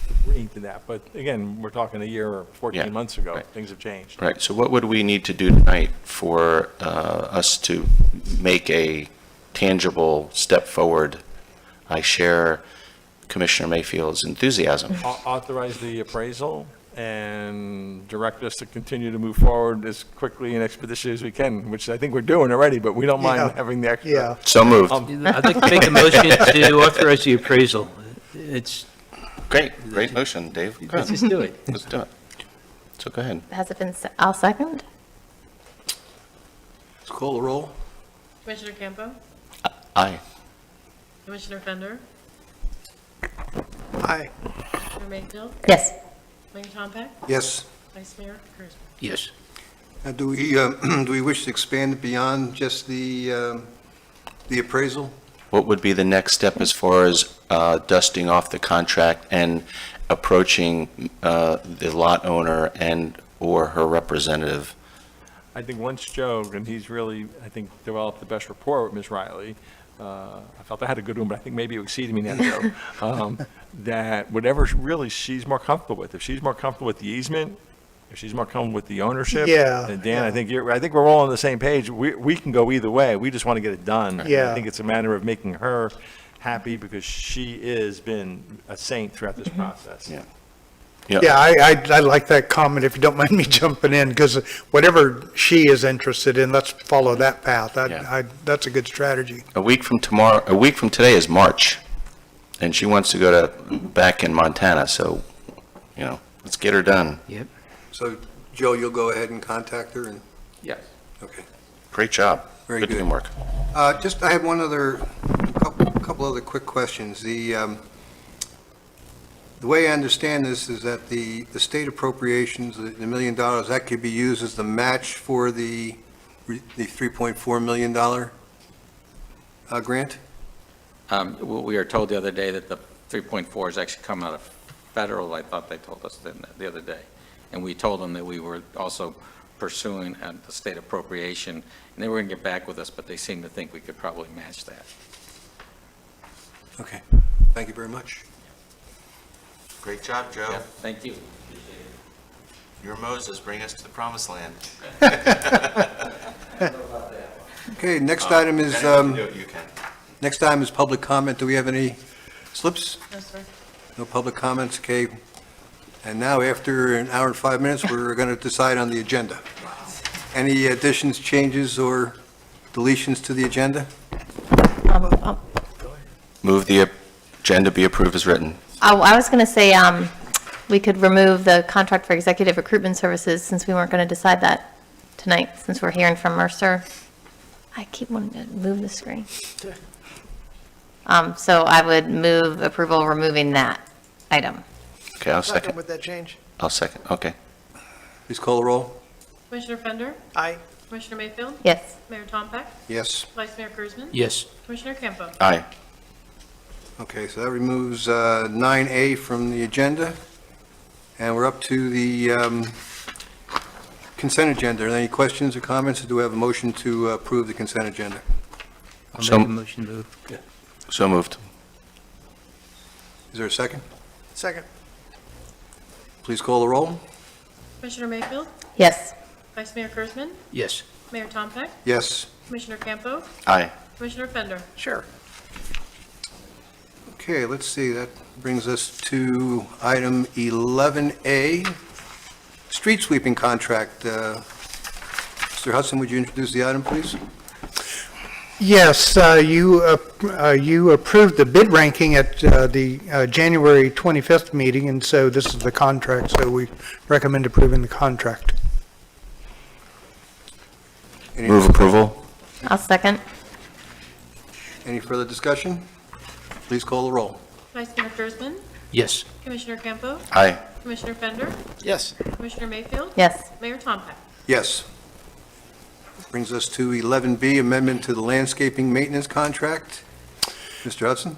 agreeing to that. But again, we're talking a year or 14 Yeah, months ago. right. Things have changed. Right, so what would we need to do tonight for us to make a tangible step forward? I share Commissioner Mayfield's enthusiasm. Authorize the appraisal and direct us to continue to move forward as quickly and expeditiously as we can, which I think we're doing already, but we don't mind Yeah. having the extra. Yeah. So moved. I'd like to make a motion to authorize the appraisal. It's, Great motion, Dave. Go let's ahead. just do it. Let's do it. So go ahead. Has it been, I'll second. Let's call the roll. Commissioner Campo? Aye. Commissioner Fender? Aye. Commissioner Mayfield? Yes. Mayor Tompak? Yes. Vice Mayor Kurzman? Yes. Now, do we wish to expand it beyond just the appraisal? What would be the next step as far as dusting off the contract and approaching the lot owner and/or her representative? I think once Joe, and he's really, I think, developed the best rapport with Ms. Riley, I felt I had a good one, but I think maybe you exceeded me now, Joe, that whatever really she's more comfortable with, if she's more comfortable with the easement, if she's more comfortable with the ownership. Yeah, And Dan, yeah. I think we're all on the same page. We can go either way. We just want to get it done. Yeah. I think it's a matter of making her happy because she has been a saint throughout this process. Yeah. Yeah, I like that comment, if you don't mind me jumping in, because whatever she is interested in, let's follow that path. Yeah. That's a good strategy. A week from today is March, and she wants to go back in Montana, so, let's get her done. Yep. So, Joe, you'll go ahead and contact her and, Yes. okay. Great job. Very Good good. teamwork. I have couple other quick questions. The way I understand this is that the state appropriations, the $1 million, that could be used as the match for the $3.4 million grant? We were told the other day that the 3.4 is actually coming out of federal, I thought they told us the other day. And we told them that we were also pursuing the state appropriation, and they were going to get back with us, but they seem to think we could probably match that. Okay, thank you very much. Great job, Joe. Yeah, thank you. You're Moses, bring us to the promised land. Okay, next item is, You can. next item is public comment. Do we have any slips? No, sir. No public comments, okay. And now, after an hour and 5 minutes, we're going to decide on the agenda. Any additions, changes, or deletions to the agenda? Move the agenda be approved as written. I was going to say, we could remove the contract for executive recruitment services, since we weren't going to decide that tonight, since we're hearing from Mercer. I keep wanting to move the screen. So I would move approval removing that item. Okay, I'll Second second. with that change. I'll second, okay. Please call the roll. Commissioner Fender? Aye. Commissioner Mayfield? Yes. Mayor Tompak? Yes. Vice Mayor Kurzman? Yes. Commissioner Campo? Aye. Okay, so that removes 9A from the agenda, and we're up to the consent agenda. Are there any questions or comments, or do we have a motion to approve the consent agenda? I'll So- make a motion to move. So moved. Is there a second? Second. Please call the roll. Commissioner Mayfield? Yes. Vice Mayor Kurzman? Yes. Mayor Tompak? Yes. Commissioner Campo? Aye. Commissioner Fender? Sure. Okay, let's see, that brings us to item 11A, street sweeping contract. Mr. Hudson, would you introduce the item, please? Yes, you approved the bid ranking at the January 25th meeting, and so this is the contract, so we recommend approving the contract. Any- Move approval? I'll second. Any further discussion? Please call the roll. Vice Mayor Kurzman? Yes. Commissioner Campo? Aye. Commissioner Fender? Yes. Commissioner Mayfield? Yes. Mayor Tompak? Yes. Brings us to 11B, amendment to the landscaping maintenance contract. Mr. Hudson?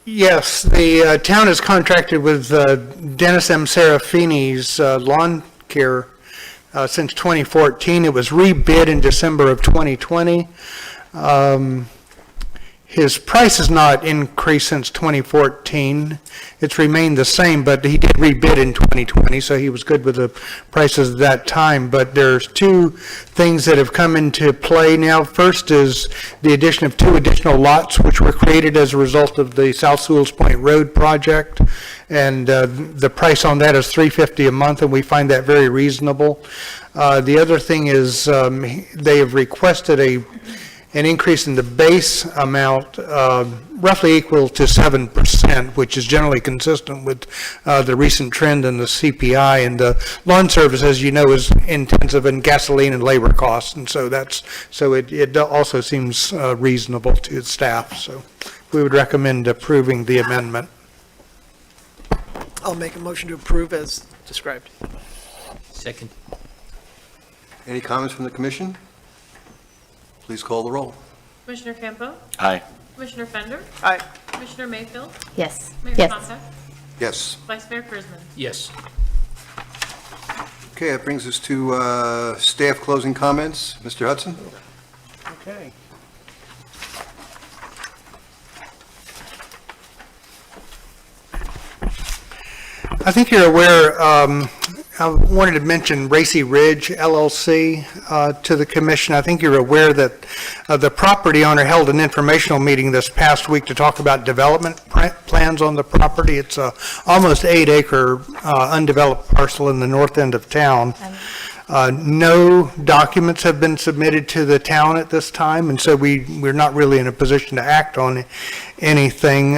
Yes, the town is contracted with Dennis M. Serafini's lawn care since 2014. It was rebid in December of 2020. His price has not increased since 2014. It's remained the same, but he did rebid in 2020, so he was good with the prices at that time. But there's two things that have come into play now. First is the addition of 2 additional lots, which were created as a result of the South Sewalls Point Road project. And the price on that is $350 a month, and we find that very reasonable. The other thing is they have requested an increase in the base amount roughly equal to 7%, which is generally consistent with the recent trend in the CPI. And the lawn service, as you know, is intensive in gasoline and labor costs, and so it also seems reasonable to the staff. So we would recommend approving the amendment. I'll make a motion to approve as described. Second. Any comments from the commission? Please call the roll. Commissioner Campo? Aye. Commissioner Fender? Aye. Commissioner Mayfield? Yes. Mayor Yes. Contact? Yes. Vice Mayor Prisman? Yes. Okay, that brings us to staff closing comments. Mr. Hudson? Okay. I think you're aware, I wanted to mention Racy Ridge LLC to the commission. I think you're aware that the property owner held an informational meeting this past week to talk about development plans on the property. It's a almost 8-acre undeveloped parcel in the north end of town. No documents have been submitted to the town at this time, and so we're not really in a position to act on anything.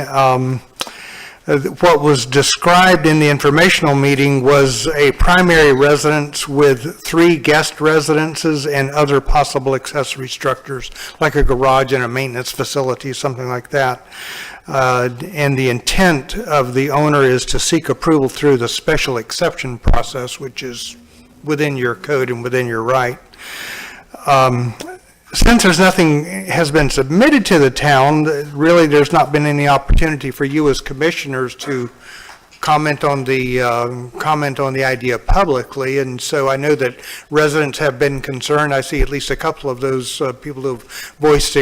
What was described in the informational meeting was a primary residence with 3 guest residences and other possible accessory structures, like a garage and a maintenance facility, something like that. And the intent of the owner is to seek approval through the special exception process, which is within your code and within your right. Since there's nothing has been submitted to the town, really there's not been any opportunity for you as commissioners to comment on the idea publicly, and so I know that residents have been concerned. I see at least a couple of those people who have voiced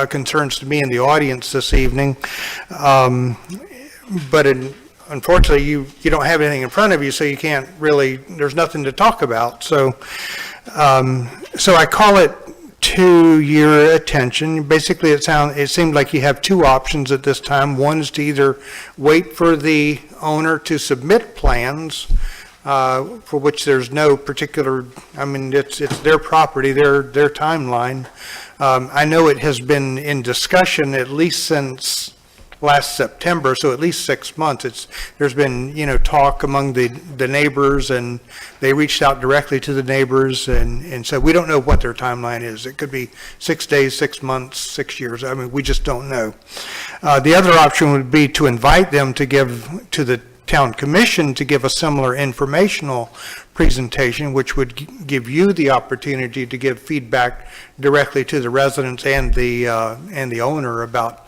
concerns to me in the audience this evening. But unfortunately, you don't have anything in front of you, so you can't really. There's nothing to talk about. So I call it to your attention. Basically, it seemed like you have 2 options at this time. One is to either wait for the owner to submit plans, for which there's no particular, I mean, it's their property, their timeline. I know it has been in discussion at least since last September, so at least 6 months. There's been, talk among the neighbors, and they reached out directly to the neighbors, and so we don't know what their timeline is. It could be 6 days, 6 months, 6 years. I mean, we just don't know. The other option would be to invite them to give to the town commission to give a similar informational presentation, which would give you the opportunity to give feedback directly to the residents and the owner about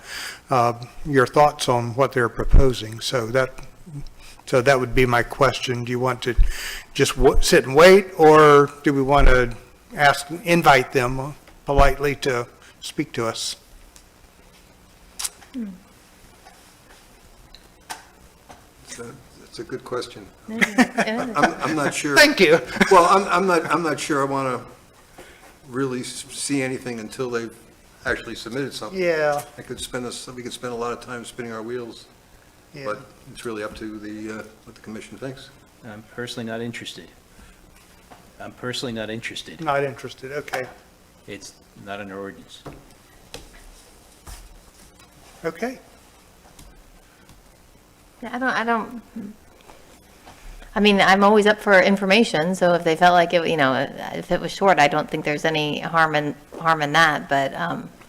your thoughts on what they're proposing. So that would be my question. Do you want to just sit and wait, or do we want to invite them politely to speak to us? That's a good question. I'm not sure. Thank you. Well, I'm not sure I want to really see anything until they've actually submitted something. Yeah. We could spend a lot of time spinning our wheels, Yeah. but it's really up to what the commission thinks. I'm personally not interested. Not interested, okay. It's not an ordinance. Okay. I mean, I'm always up for information, so if they felt like it, if it was short, I don't think there's any harm in that, but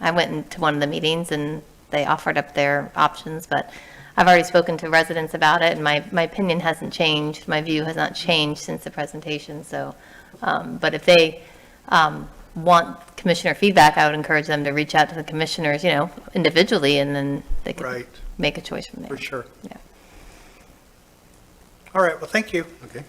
I went into one of the meetings and they offered up their options, but I've already spoken to residents about it, and my opinion hasn't changed, my view has not changed since the presentation, so, but if they want commissioner feedback, I would encourage them to reach out to the commissioners, individually, and then they could Right. make a choice from there. For sure. Yeah. All right, well, thank you. Okay.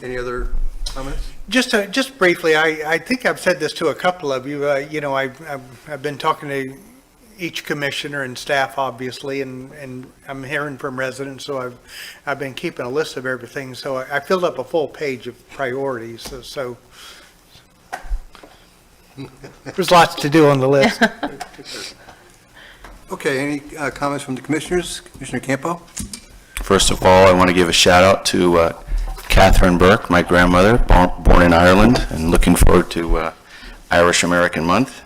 Any other comments? Just briefly, I think I've said this to a couple of you. I've been talking to each commissioner and staff, obviously, and I'm hearing from residents, so I've been keeping a list of everything, so I filled up a full page of priorities, so there's lots to do on the list. Okay, any comments from the commissioners? Commissioner Campo? First of all, I want to give a shout out to Catherine Burke, my grandmother, born in Ireland, and looking forward to Irish American Month.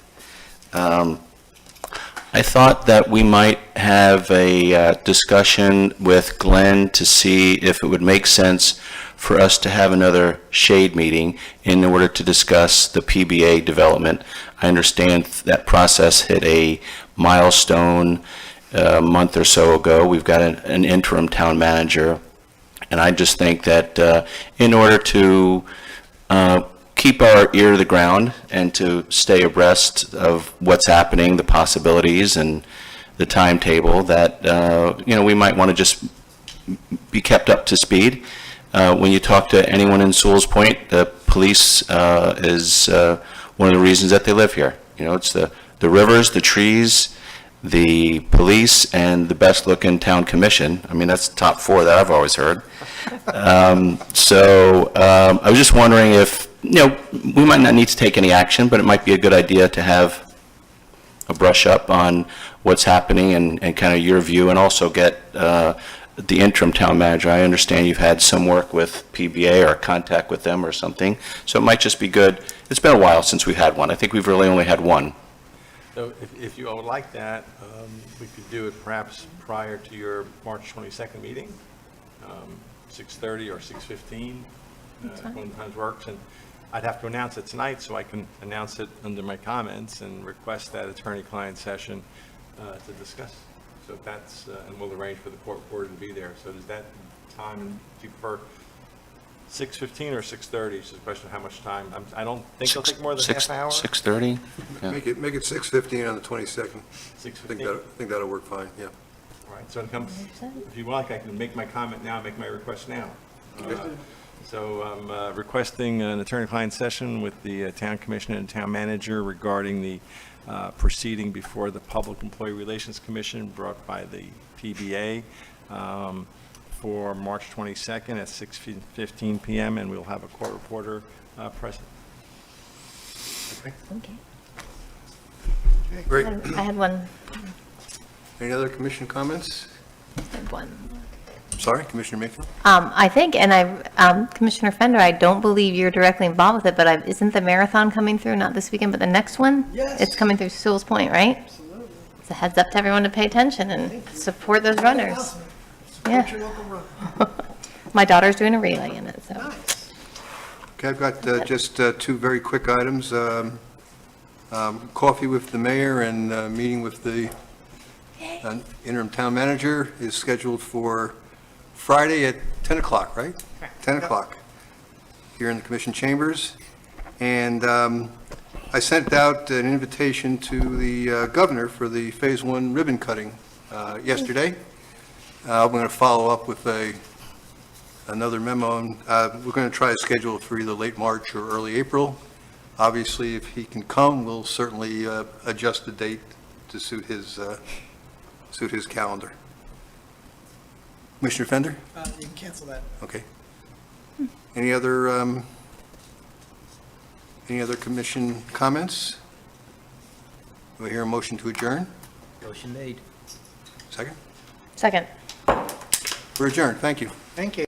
I thought that we might have a discussion with Glenn to see if it would make sense for us to have another shade meeting in order to discuss the PBA development. I understand that process hit a milestone a month or so ago. We've got an interim town manager, and I just think that in order to keep our ear to the ground and to stay abreast of what's happening, the possibilities, and the timetable, that we might want to just be kept up to speed. When you talk to anyone in Sewalls Point, the police is one of the reasons that they live here. It's the rivers, the trees, the police, and the best-looking town commission. I mean, that's the top four that I've always heard. So I was just wondering if, we might not need to take any action, but it might be a good idea to have a brush up on what's happening and kind of your view, and also get the interim town manager. I understand you've had some work with PBA or contact with them or something, so it might just be good. It's been a while since we've had one. I think we've really only had one. So if you would like that, we could do it perhaps prior to your March 22nd meeting, 6:30 or 6:15, one times works. And I'd have to announce it tonight, so I can announce it under my comments and request that attorney-client session to discuss. So that's, and we'll arrange for the court reporter to be there. So does that time, do you prefer 6:15 or 6:30? It's just a question of how much time. I don't think it'll take more than half an hour. 6:30? Yeah. Make it 6:15 on the 22nd. 6:15? I think that'll work fine, yeah. All right, so it comes, if you like, I can make my comment now, make my request now. So I'm requesting an attorney-client session with the town commissioner and town manager regarding the proceeding before the Public Employee Relations Commission brought by the PBA for March 22nd at 6:15 p.m., and we'll have a court reporter present. Okay. Great. I had one. Any other commission comments? I had one. Sorry, Commissioner Mayfield? I think, and Commissioner Fender, I don't believe you're directly involved with it, but isn't the marathon coming through, not this weekend, but the next one? Yes. It's coming through Sewalls Point, right? Absolutely. It's a heads up to everyone to pay attention and support those runners. Yeah. Support your local runner. My daughter's doing a relay in it, so. Nice. Okay, I've got just two very quick items. Coffee with the mayor and meeting with the interim town manager is scheduled for Friday at 10 o'clock, right? 10 o'clock here in the commission chambers. And I sent out an invitation to the governor for the Phase 1 ribbon cutting yesterday. I'm going to follow up with another memo, and we're going to try to schedule it for either late March or early April. Obviously, if he can come, we'll certainly adjust the date to suit his calendar. Commissioner Fender? You can cancel that. Okay. Any other commission comments? Do I hear a motion to adjourn? Motion made. Second? Second. We're adjourned. Thank you. Thank you.